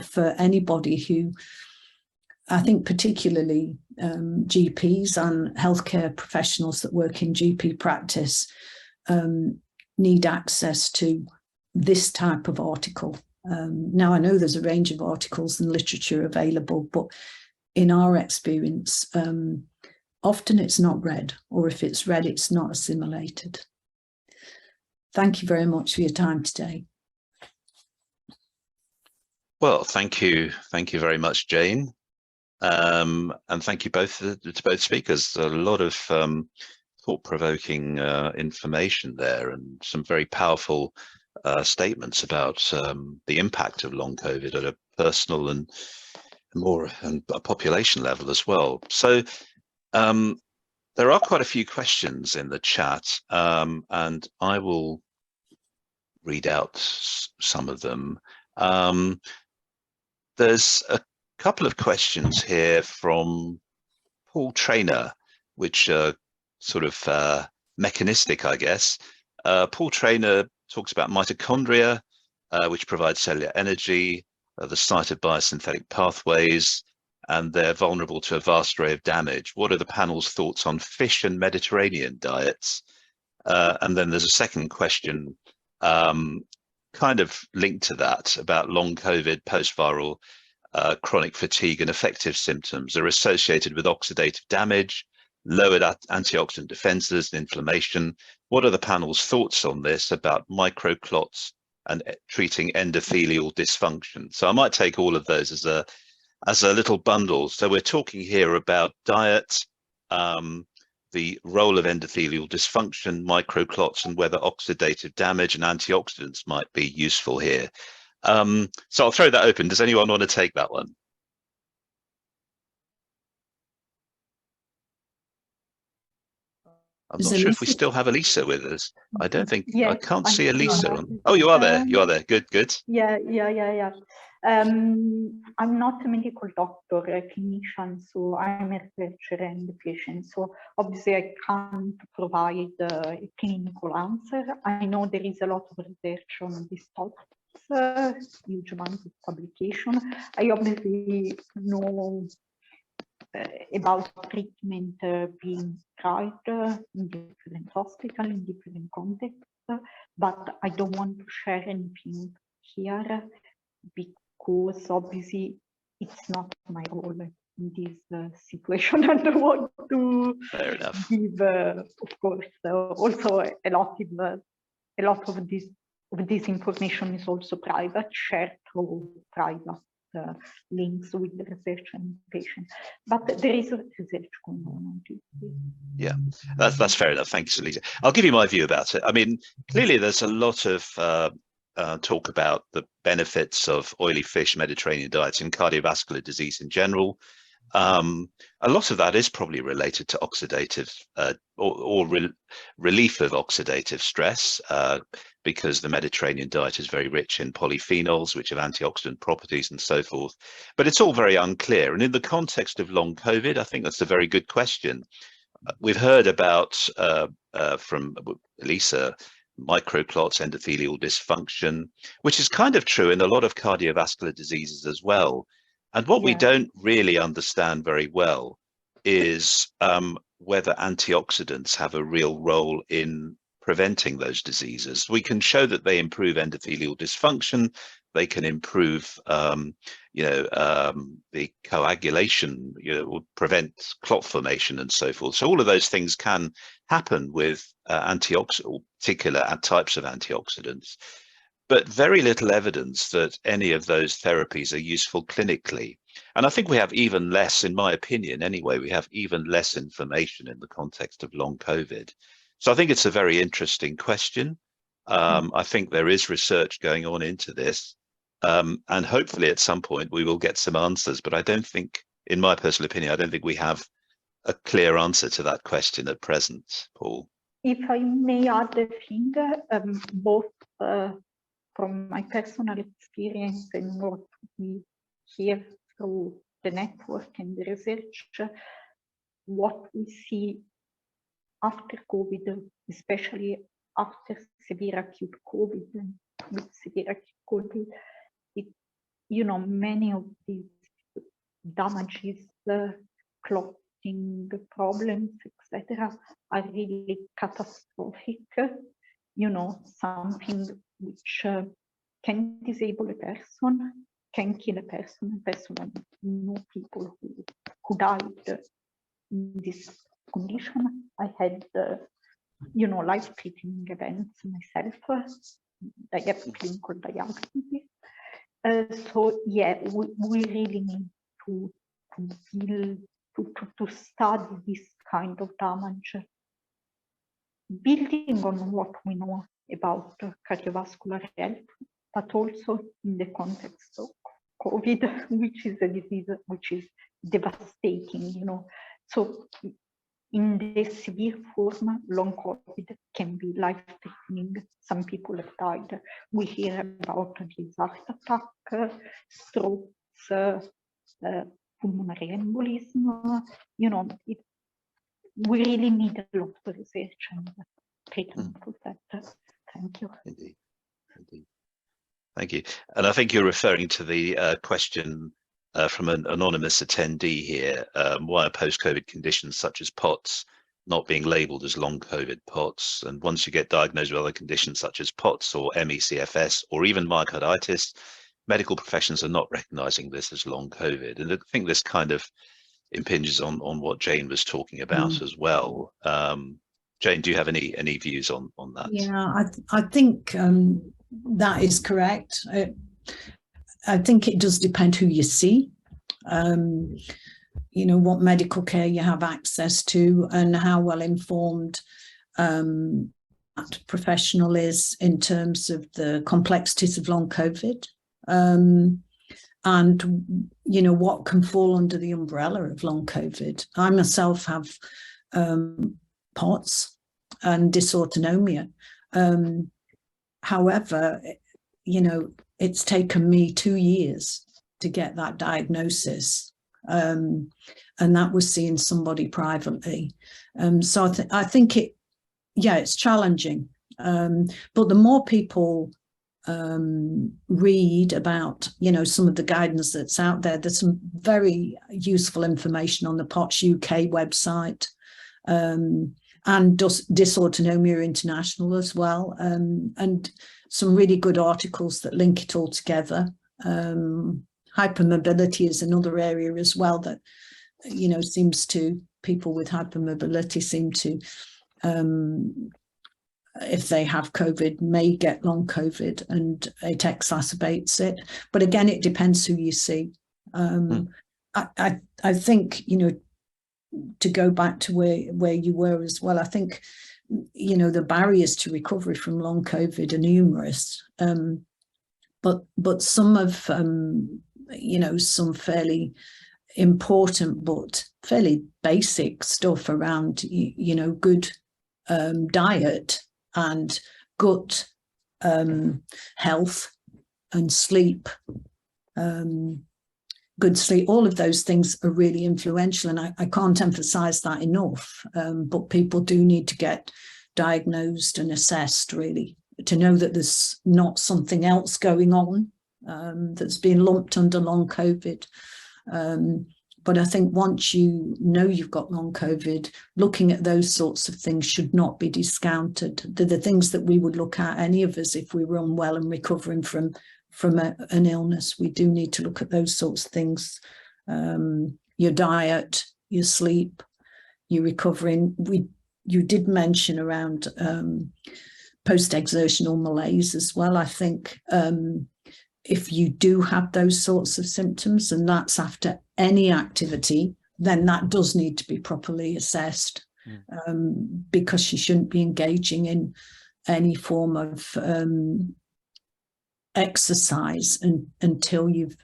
for anybody who, I think particularly GPs and healthcare professionals that work in GP practice need access to this type of article. Now, I know there's a range of articles and literature available, but in our experience, often it's not read, or if it's read, it's not assimilated. Thank you very much for your time today. Well, thank you very much, Jane. And thank you both to both speakers. A lot of thought-provoking information there, and some very powerful statements about the impact of long COVID at a personal and a population level as well. So there are quite a few questions in the chat, and I will read out some of them. There's a couple of questions here from Paul Trainer, which are sort of mechanistic, I guess. Paul Trainer talks about mitochondria, which provide cellular energy, the site of biosynthetic pathways, and they're vulnerable to a vast array of damage. What are the panel's thoughts on fish and Mediterranean diets? And then there's a second question, kind of linked to that, about long COVID, post-viral chronic fatigue and affective symptoms are associated with oxidative damage, lowered antioxidant defenses and inflammation. What are the panel's thoughts on this about microclots and treating endothelial dysfunction? So I might take all of those as a little bundle. So we're talking here about diet, the role of endothelial dysfunction, microclots, and whether oxidative damage and antioxidants might be useful here. So I'll throw that open. Does anyone want to take that one? I'm not sure if we still have Elisa with us. I don't think, I can't see Elisa on. Oh, you are there. You are there. Good, good. Yeah. I'm not a medical doctor, a clinician, so I'm a researcher and a patient. So obviously I can't provide a clinical answer. I know there is a lot of research on this topic, huge amount of publication. I obviously know about treatment being tried in different hospitals, in different contexts, but I don't want to share anything here because obviously it's not my role in this situation. I don't want to give, of course, also a lot of this information is also private, shared through private links with the research and patient, but there is research going on this. Yeah, that's fair enough. Thank you, Lisa. I'll give you my view about it. I mean, clearly there's a lot of talk about the benefits of oily fish Mediterranean diets in cardiovascular disease in general. A lot of that is probably related to oxidative relief of oxidative stress, because the Mediterranean diet is very rich in polyphenols, which have antioxidant properties and so forth. But it's all very unclear. And in the context of long COVID, I think that's a very good question. We've heard about, from Elisa, microclots, endothelial dysfunction, which is kind of true in a lot of cardiovascular diseases as well. And what we don't really understand very well is whether antioxidants have a real role in preventing those diseases. We can show that they improve endothelial dysfunction, they can improve the coagulation, will prevent clot formation and so forth. So all of those things can happen with antioxidant, particular types of antioxidants, but very little evidence that any of those therapies are useful clinically. And I think we have even less, in my opinion anyway, we have even less information in the context of long COVID. So I think it's a very interesting question. I think there is research going on into this. And hopefully at some point we will get some answers, but I don't think, in my personal opinion, I don't think we have a clear answer to that question at present, Paul. If I may add a thing, both from my personal experience and what we hear through the network and the research, what we see after COVID, especially after severe acute COVID and with severe acute COVID, many of these damages, clotting problems, etc., are really catastrophic. Something which can disable a person, can kill a person. I know people who died in this condition. I had, life-threatening events myself. I have clinical diagnosis. So yeah, we really need to study this kind of damage, building on what we know about cardiovascular health, but also in the context of COVID, which is a disease which is devastating, So in the severe form, long COVID can be life-threatening. Some people have died. We hear about this heart attack, strokes, pulmonary embolism. We really need a lot of research and treatment for that. Thank you. Indeed. Thank you. And I think you're referring to the question from an anonymous attendee here, why are post-COVID conditions such as POTS not being labelled as long COVID POTS? And once you get diagnosed with other conditions such as POTS or ME/CFS or even myocarditis, medical professions are not recognising this as long COVID. And I think this kind of impinges on what Jane was talking about as well. Jane, do you have any views on that? Yeah, I think that is correct. I think it does depend who you see, what medical care you have access to and how well informed that professional is in terms of the complexities of long COVID, and what can fall under the umbrella of long COVID. I myself have POTS and dysautonomia. However, it's taken me 2 years to get that diagnosis, and that was seeing somebody privately. So I think it's challenging, but the more people read about some of the guidance that's out there, there's some very useful information on the POTS UK website, and Dysautonomia International as well, and some really good articles that link it all together. Hypermobility is another area as well that seems to, people with hypermobility seem to, if they have COVID, may get long COVID, and it exacerbates it. But again, it depends who you see. I think, to go back to where you were as well, I think, the barriers to recovery from long COVID are numerous. But some of, some fairly important but fairly basic stuff around, good diet and gut health and sleep, good sleep, all of those things are really influential, and I can't emphasize that enough. But people do need to get diagnosed and assessed, really, to know that there's not something else going on that's being lumped under long COVID. But I think once you know you've got long COVID, looking at those sorts of things should not be discounted. They're the things that we would look at, any of us, if we were unwell and recovering from an illness. We do need to look at those sorts of things. Your diet, your sleep, your recovering. You did mention around post-exertional malaise as well. I think if you do have those sorts of symptoms, and that's after any activity, then that does need to be properly assessed, because you shouldn't be engaging in any form of exercise until you've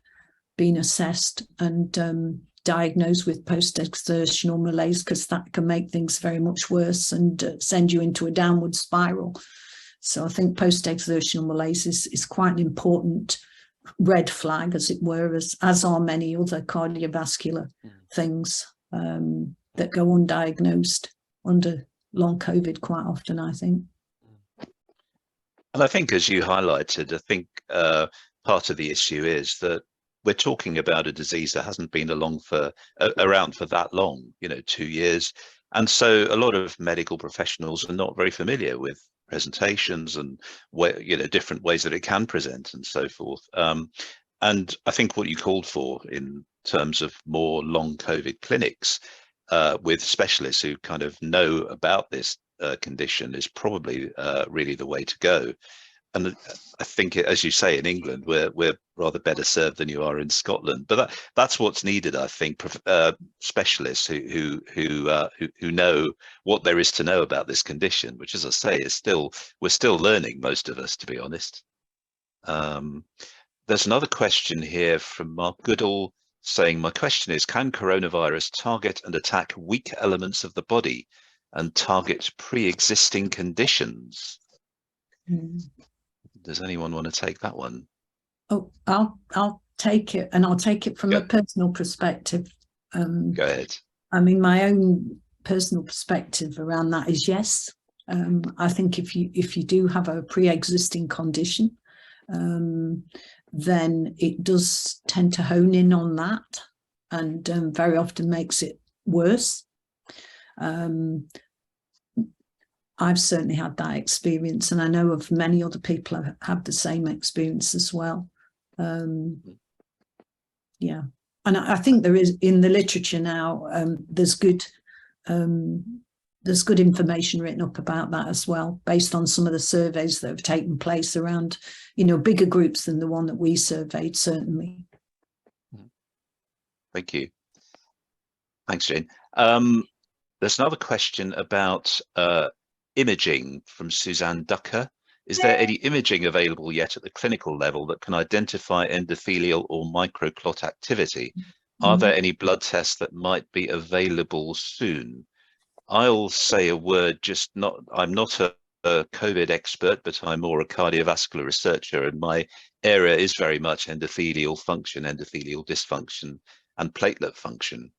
been assessed and diagnosed with post-exertional malaise, because that can make things very much worse and send you into a downward spiral. So I think post-exertional malaise is quite an important red flag, as it were, as are many other cardiovascular things that go undiagnosed under long COVID quite often, I think. And I think, as you highlighted, I think part of the issue is that we're talking about a disease that hasn't been around for that long, 2 years. And so a lot of medical professionals are not very familiar with presentations and different ways that it can present and so forth. And I think what you called for in terms of more long COVID clinics with specialists who kind of know about this condition is probably really the way to go. And I think, as you say, in England, we're rather better served than you are in Scotland. But that's what's needed, I think. Specialists who know what there is to know about this condition, which, as I say, we're still learning, most of us, to be honest. There's another question here from Mark Goodall saying, "My question is, can coronavirus target and attack weak elements of the body and target pre-existing conditions?" Does anyone want to take that one? Oh, I'll take it, and I'll take it from a personal perspective. Go ahead. I mean, my own personal perspective around that is yes. I think if you do have a pre-existing condition, then it does tend to hone in on that, and very often makes it worse. I've certainly had that experience, and I know of many other people who have the same experience as well. Yeah, and I think there is, in the literature now, there's good information written up about that as well, based on some of the surveys that have taken place around, bigger groups than the one that we surveyed, certainly. Thank you. Thanks, Jane. There's another question about imaging from Suzanne Ducker. Is there any imaging available yet at the clinical level that can identify endothelial or microclot activity? Are there any blood tests that might be available soon? I'll say a word, I'm not a COVID expert, but I'm more a cardiovascular researcher, and my area is very much endothelial function, endothelial dysfunction, and platelet function.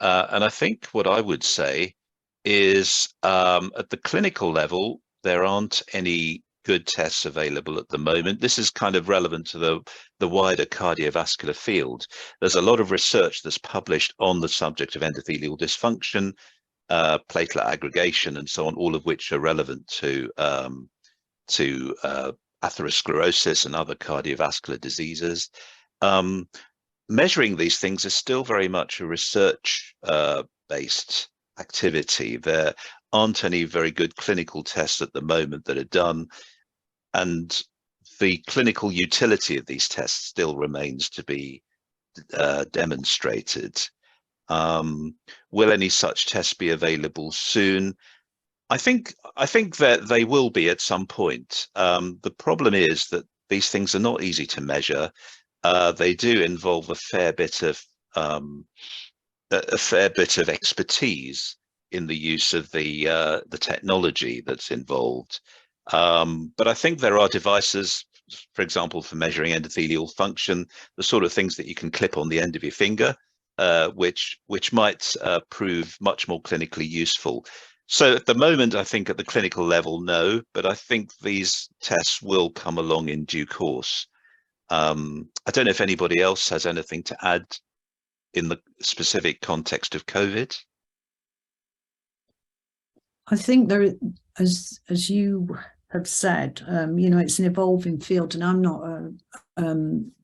And I think what I would say is at the clinical level, there aren't any good tests available at the moment. This is kind of relevant to the wider cardiovascular field. There's a lot of research that's published on the subject of endothelial dysfunction, platelet aggregation, and so on, all of which are relevant to atherosclerosis and other cardiovascular diseases. Measuring these things is still very much a research based activity. There aren't any very good clinical tests at the moment that are done, and the clinical utility of these tests still remains to be demonstrated. Will any such tests be available soon? I think that they will be at some point. The problem is that these things are not easy to measure. They do involve a fair bit of expertise in the use of the technology that's involved. But I think there are devices, for example, for measuring endothelial function, the sort of things that you can clip on the end of your finger, which might prove much more clinically useful. So at the moment, I think at the clinical level, no, but I think these tests will come along in due course. I don't know if anybody else has anything to add in the specific context of COVID? I think there, as you have said, it's an evolving field, and I'm not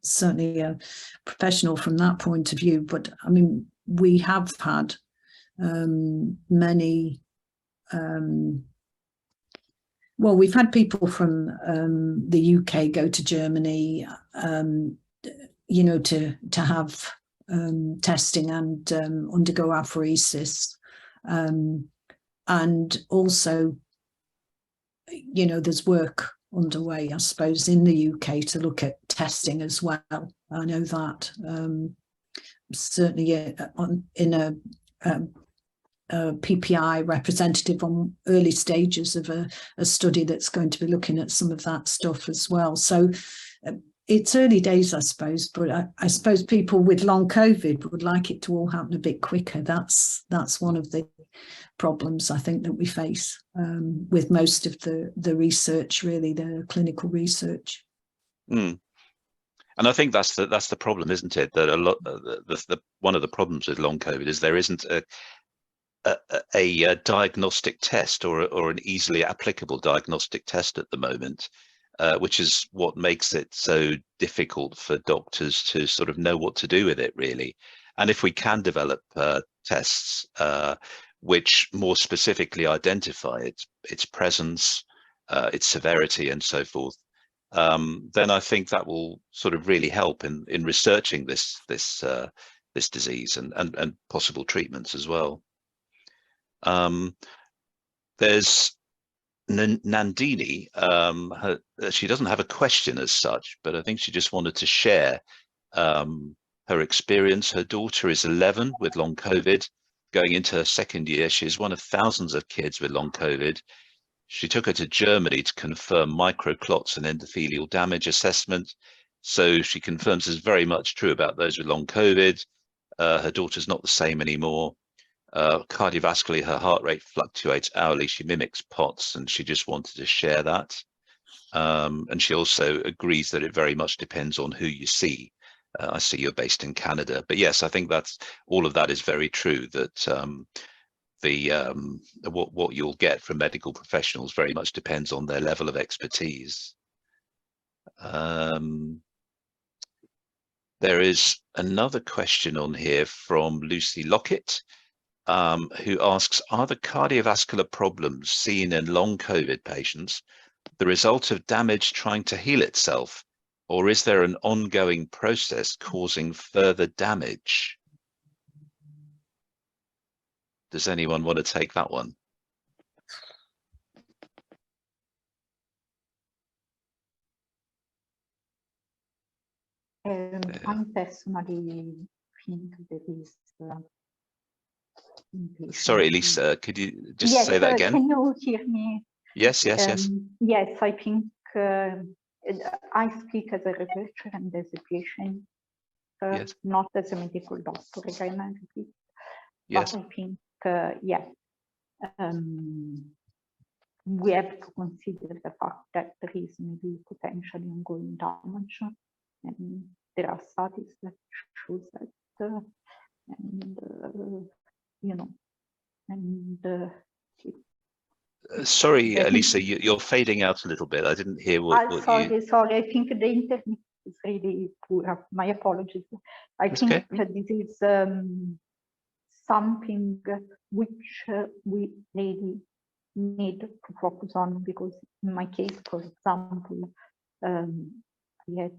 certainly a professional from that point of view. But I mean, we have had many. Well, we've had people from the UK go to Germany, to have testing and undergo apheresis. And also, there's work underway, I suppose, in the UK to look at testing as well. I know that certainly in a PPI representative on early stages of a study that's going to be looking at some of that stuff as well. So it's early days, I suppose, but I suppose people with long COVID would like it to all happen a bit quicker. That's one of the problems I think that we face with most of the research, really, the clinical research. Mm. And I think that's the problem, isn't it? That a lot one of the problems with long COVID is there isn't a diagnostic test or an easily applicable diagnostic test at the moment, which is what makes it so difficult for doctors to sort of know what to do with it, really. And if we can develop tests which more specifically identify its presence, its severity, and so forth, then I think that will sort of really help in researching this disease and possible treatments as well. There's Nandini. She doesn't have a question as such, but I think she just wanted to share her experience. Her daughter is 11 with long COVID, going into her second year. She is one of thousands of kids with long COVID. She took her to Germany to confirm microclots and endothelial damage assessment. So she confirms it's very much true about those with long COVID. Her daughter's not the same anymore. Cardiovascularly, her heart rate fluctuates hourly. She mimics POTS, and she just wanted to share that. And she also agrees that it very much depends on who you see. I see you're based in Canada, but yes, I think that's all of that is very true. That what you'll get from medical professionals very much depends on their level of expertise. There is another question on here from Lucy Lockett, who asks, are the cardiovascular problems seen in long COVID patients the result of damage trying to heal itself, or is there an ongoing process causing further damage? Does anyone want to take that one? I personally think there is. Sorry, Lisa, could you just say that again? Can you hear me? Yes. Yes, I think I speak as a researcher and as a patient, Yes. not as a medical doctor, again, I repeat. Yes. But I think, we have to consider the fact that there is maybe potentially ongoing damage, and there are studies that show that, sorry, Lisa, you're fading out a little bit. I didn't hear what sorry, I think the internet is really poor. My apologies. I think okay. this is something which we really need to focus on, because in my case, for example, I had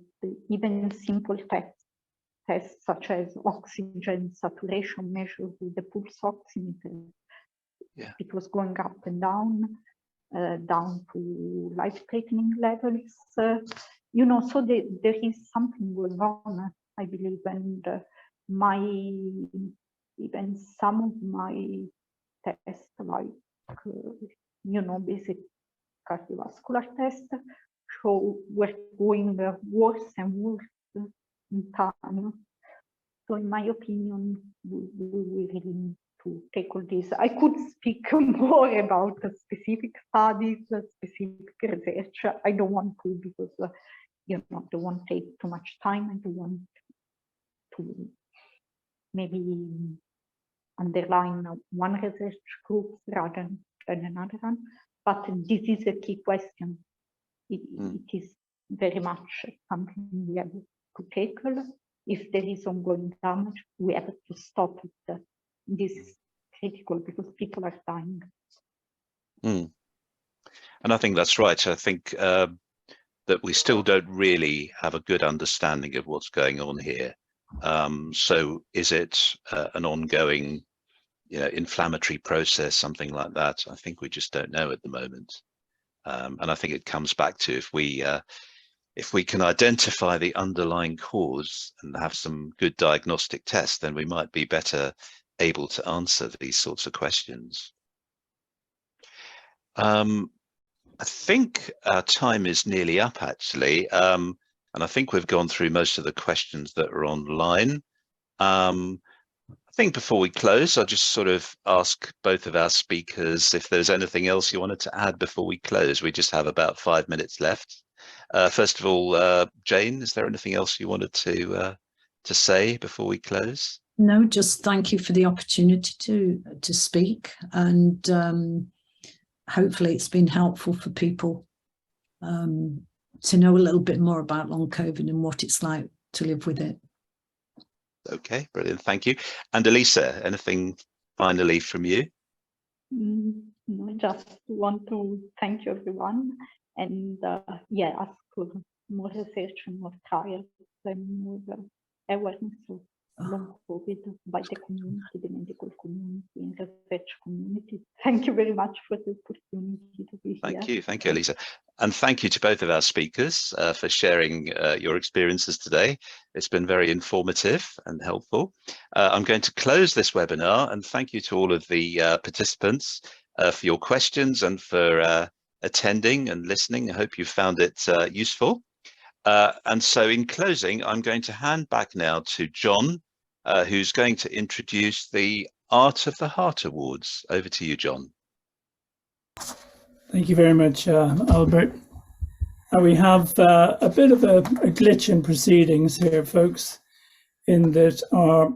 even simple tests such as oxygen saturation measure with the pulse oximeter. Yeah. It was going up and down to life-threatening levels. So there is something going on, I believe, and even some of my tests, like basic cardiovascular tests, show we're going worse and worse in time. So in my opinion, we really need to take all this. I could speak more about the specific studies, specific research. I don't want to, because don't want to take too much time. I don't want to maybe underline one research group rather than another one, but this is a key question. It is very much something we have to tackle. If there is ongoing damage, we have to stop it. This is critical because people are dying. And I think that's right. I think that we still don't really have a good understanding of what's going on here. So is it an ongoing, inflammatory process, something like that? I think we just don't know at the moment. And I think it comes back to if we can identify the underlying cause and have some good diagnostic tests, then we might be better able to answer these sorts of questions. I think our time is nearly up, actually, and I think we've gone through most of the questions that are online. I think before we close, I'll just sort of ask both of our speakers if there's anything else you wanted to add before we close. We just have about 5 minutes left. First of all, Jane, is there anything else you wanted to say before we close? No, just thank you for the opportunity to speak, and hopefully it's been helpful for people to know a little bit more about long COVID and what it's like to live with it. Okay, brilliant. Thank you. And Elisa, anything finally from you? I just want to thank you, everyone, and ask for more research and more trials and more awareness of long COVID by the community, the medical community, and research community. Thank you very much for the opportunity to be here. Thank you, Elisa. And thank you to both of our speakers for sharing your experiences today. It's been very informative and helpful. I'm going to close this webinar, and thank you to all of the participants for your questions and for attending and listening. I hope you found it useful. And so in closing, I'm going to hand back now to John, who's going to introduce the Art of the Heart Awards. Over to you, John. Thank you very much, Albert. We have a bit of a glitch in proceedings here, folks, in that our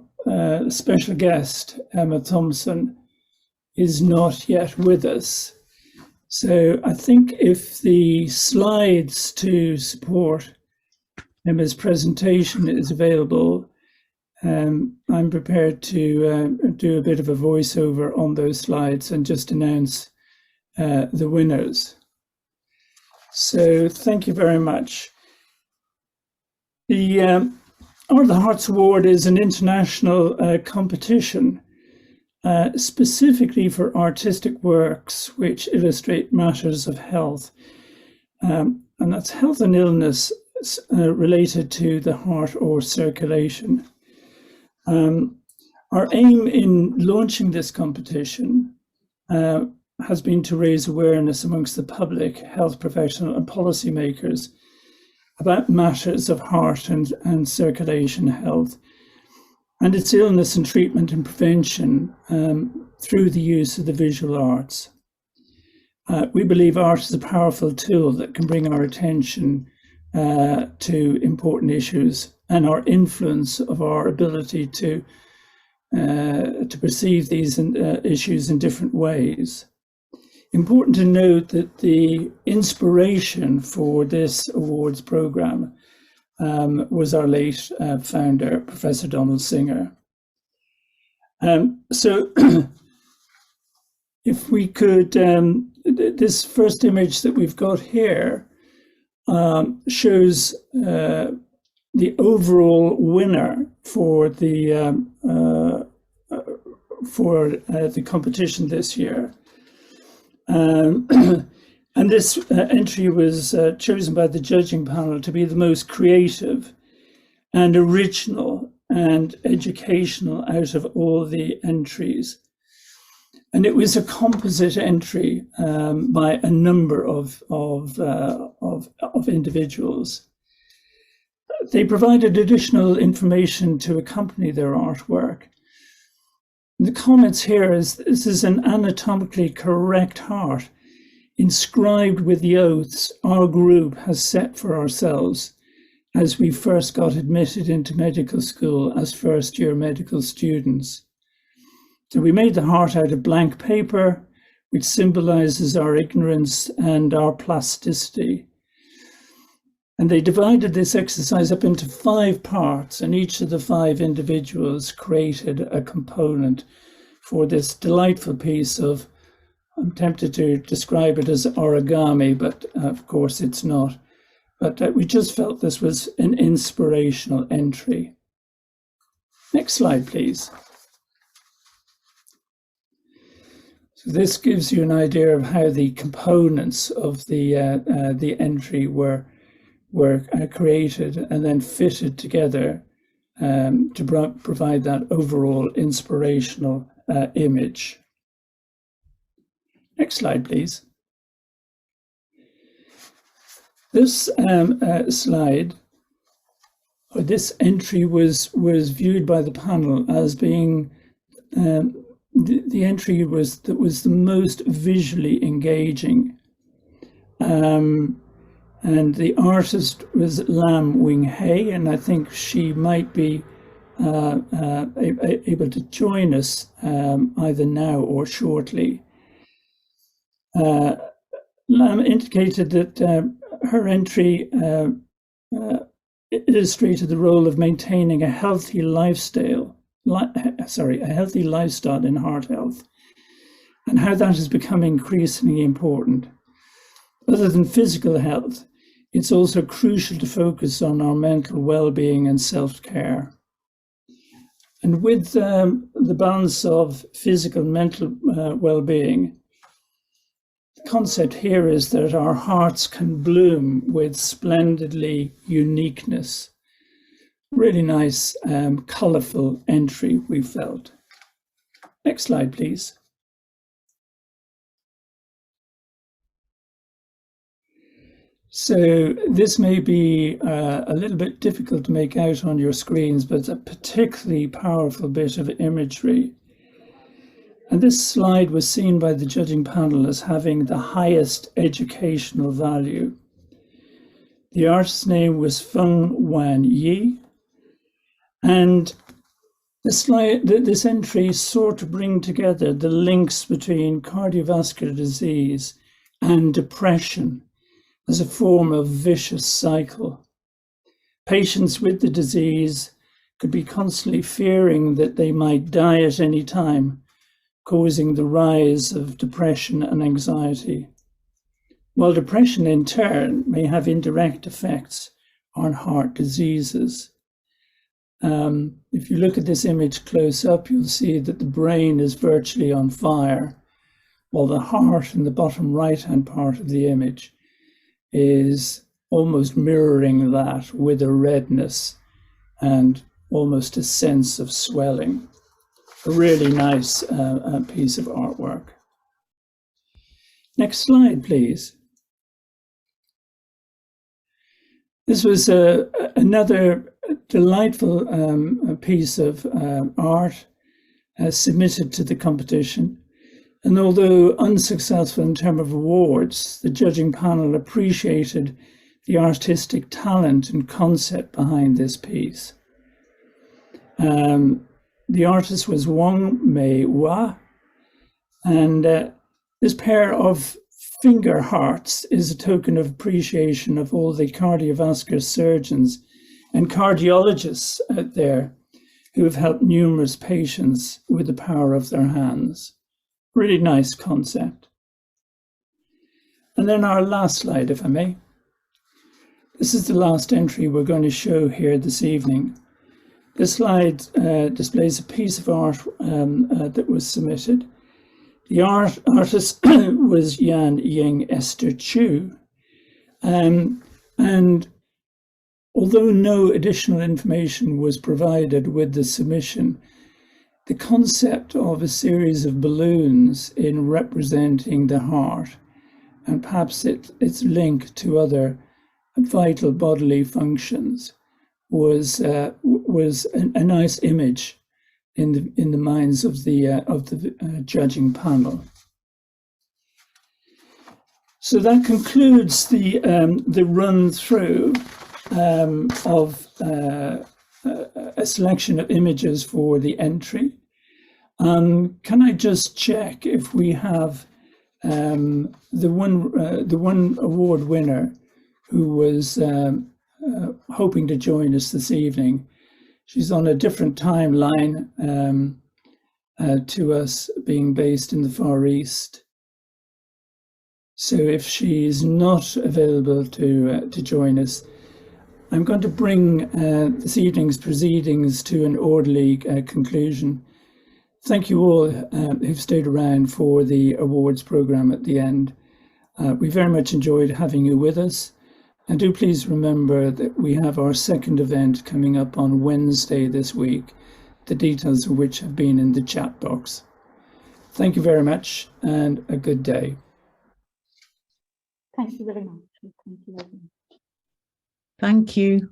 special guest, Emma Thompson, is not yet with us. So I think if the slides to support Emma's presentation is available, I'm prepared to do a bit of a voiceover on those slides and just announce the winners. So thank you very much. The Art of the Hearts Award is an international competition specifically for artistic works which illustrate matters of health. And that's health and illness related to the heart or circulation. Our aim in launching this competition has been to raise awareness amongst the public, health professionals and policymakers about matters of heart and circulation health and its illness and treatment and prevention through the use of the visual arts. We believe art is a powerful tool that can bring our attention to important issues and our influence of our ability to perceive these issues in different ways. Important to note that the inspiration for this awards program was our late founder, Professor Donald Singer. So if we could, this first image that we've got here shows the overall winner for the competition this year. And this entry was chosen by the judging panel to be the most creative and original and educational out of all the entries. And it was a composite entry by a number of individuals. They provided additional information to accompany their artwork. The comments here is, this is an anatomically correct heart inscribed with the oaths our group has set for ourselves as we first got admitted into medical school as first-year medical students. So we made the heart out of blank paper, which symbolizes our ignorance and our plasticity. And they divided this exercise up into 5 parts, and each of the 5 individuals created a component for this delightful piece of, I'm tempted to describe it as origami, but of course it's not. But we just felt this was an inspirational entry. Next slide, please. So this gives you an idea of how the components of the entry were created and then fitted together to provide that overall inspirational image. Next slide, please. This slide, or this entry, was viewed by the panel as being the entry that was the most visually engaging. And the artist was Lam Wing Hei, and I think she might be able to join us either now or shortly. Lam indicated that her entry illustrated the role of maintaining a healthy lifestyle in heart health, and how that has become increasingly important. Other than physical health, it's also crucial to focus on our mental well-being and self-care. And with the balance of physical and mental well-being, the concept here is that our hearts can bloom with splendidly uniqueness. Really nice, colourful entry, we felt. Next slide, please. So this may be a little bit difficult to make out on your screens, but it's a particularly powerful bit of imagery. And this slide was seen by the judging panel as having the highest educational value. The artist's name was Feng Wan Yi, and this entry sought to bring together the links between cardiovascular disease and depression as a form of vicious cycle. Patients with the disease could be constantly fearing that they might die at any time, causing the rise of depression and anxiety. While depression in turn may have indirect effects on heart diseases. If you look at this image close up, you'll see that the brain is virtually on fire, while the heart in the bottom right-hand part of the image is almost mirroring that with a redness and almost a sense of swelling. A really nice piece of artwork. Next slide, please. This was another delightful piece of art submitted to the competition. And although unsuccessful in terms of awards, the judging panel appreciated the artistic talent and concept behind this piece. The artist was Wang Mei Hua, and this pair of finger hearts is a token of appreciation of all the cardiovascular surgeons and cardiologists out there who have helped numerous patients with the power of their hands. Really nice concept. And then our last slide, if I may. This is the last entry we're going to show here this evening. This slide displays a piece of art that was submitted. The artist was Yan Ying Esther Chu. And although no additional information was provided with the submission, the concept of a series of balloons in representing the heart, and perhaps its link to other vital bodily functions, was a nice image in the minds of the judging panel. So that concludes the run through. of a selection of images for the entry. Can I just check if we have the one award winner who was hoping to join us this evening? She's on a different timeline to us, being based in the Far East. So if she's not available to join us, I'm going to bring this evening's proceedings to an orderly conclusion. Thank you all who've stayed around for the awards programme at the end. We very much enjoyed having you with us. And do please remember that we have our second event coming up on Wednesday this week, the details of which have been in the chat box. Thank you very much and a good day. Thank you very much. Thank you very much. Thank you.